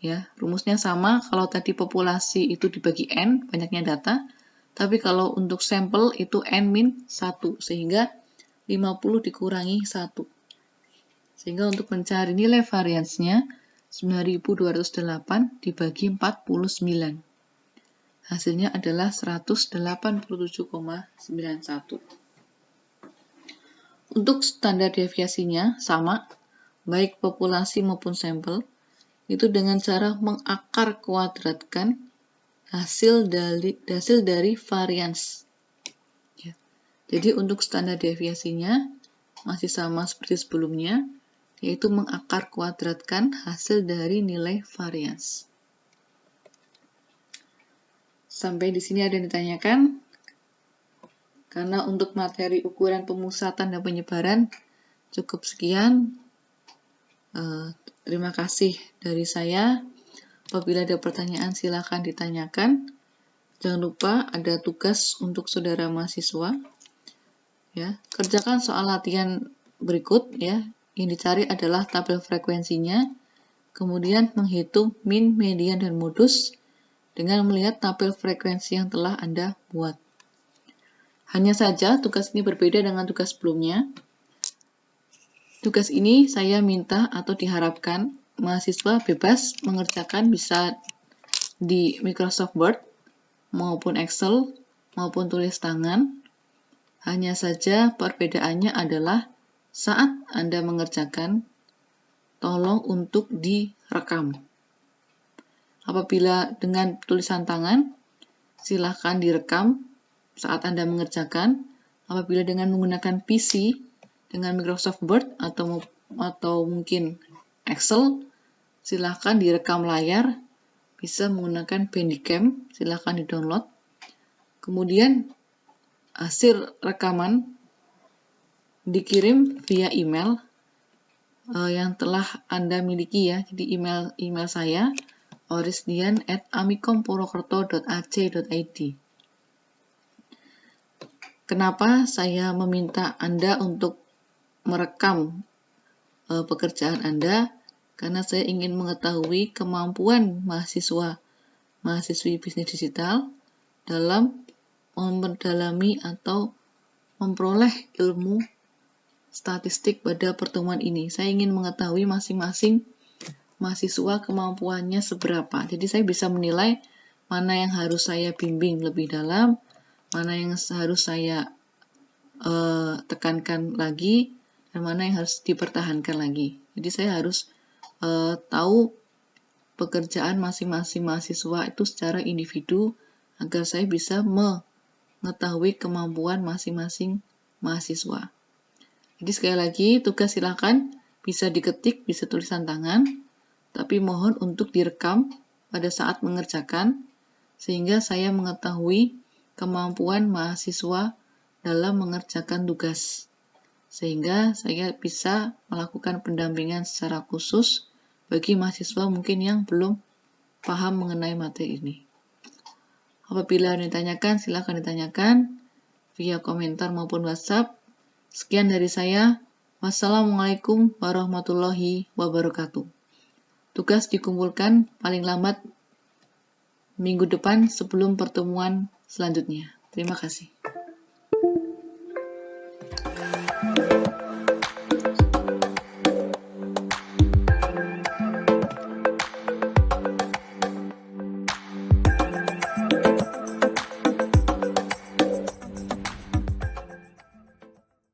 [SPEAKER 1] Ya, rumusnya sama, kalau tadi populasi itu dibagi N, banyaknya data, tapi kalau untuk sampel itu N-1, sehingga 50 dikurangi 1. Sehingga untuk mencari nilai variansnya, 9.208 dibagi 49. Hasilnya adalah 187,91. Untuk standar deviasinya sama, baik populasi maupun sampel, itu dengan cara mengakar kuadratkan hasil dari varians. Ya. Jadi untuk standar deviasinya masih sama seperti sebelumnya, yaitu mengakar kuadratkan hasil dari nilai varians. Sampai di sini ada yang ditanyakan? Karena untuk materi ukuran pemusatan dan penyebaran cukup sekian. Terima kasih dari saya. Apabila ada pertanyaan silakan ditanyakan. Jangan lupa ada tugas untuk saudara mahasiswa. Ya, kerjakan soal latihan berikut ya. Yang dicari adalah tabel frekuensinya, kemudian menghitung min, median, dan modus dengan melihat tabel frekuensi yang telah Anda buat. Hanya saja tugas ini berbeda dengan tugas sebelumnya. Tugas ini saya minta atau diharapkan mahasiswa bebas mengerjakan bisa di Microsoft Word maupun Excel maupun tulis tangan. Hanya saja perbedaannya adalah saat Anda mengerjakan, tolong untuk direkam. Apabila dengan tulisan tangan, silakan direkam saat Anda mengerjakan. Apabila dengan menggunakan PC, dengan Microsoft Word atau mungkin Excel, silakan direkam layar, bisa menggunakan Bandicam, silakan di-download. Kemudian hasil rekaman dikirim via email yang telah Anda miliki ya. Jadi email saya orisdian@amikompurwokerto.ac.id. Kenapa saya meminta Anda untuk merekam pekerjaan Anda? Karena saya ingin mengetahui kemampuan mahasiswi bisnis digital dalam memperdalami atau memperoleh ilmu statistik pada pertemuan ini. Saya ingin mengetahui masing-masing mahasiswa kemampuannya seberapa. Jadi saya bisa menilai mana yang harus saya bimbing lebih dalam, mana yang harus saya tekankan lagi, dan mana yang harus dipertahankan lagi. Jadi saya harus tahu pekerjaan masing-masing mahasiswa itu secara individu agar saya bisa mengetahui kemampuan masing-masing mahasiswa. Jadi sekali lagi tugas silakan bisa diketik, bisa tulisan tangan, tapi mohon untuk direkam pada saat mengerjakan sehingga saya mengetahui kemampuan mahasiswa dalam mengerjakan tugas. Sehingga saya bisa melakukan pendampingan secara khusus bagi mahasiswa mungkin yang belum paham mengenai materi ini. Apabila ditanyakan, silakan ditanyakan via komentar maupun WhatsApp. Sekian dari saya. Wassalamualaikum warahmatullahi wabarakatuh. Tugas dikumpulkan paling lambat minggu depan sebelum pertemuan selanjutnya. Terima kasih.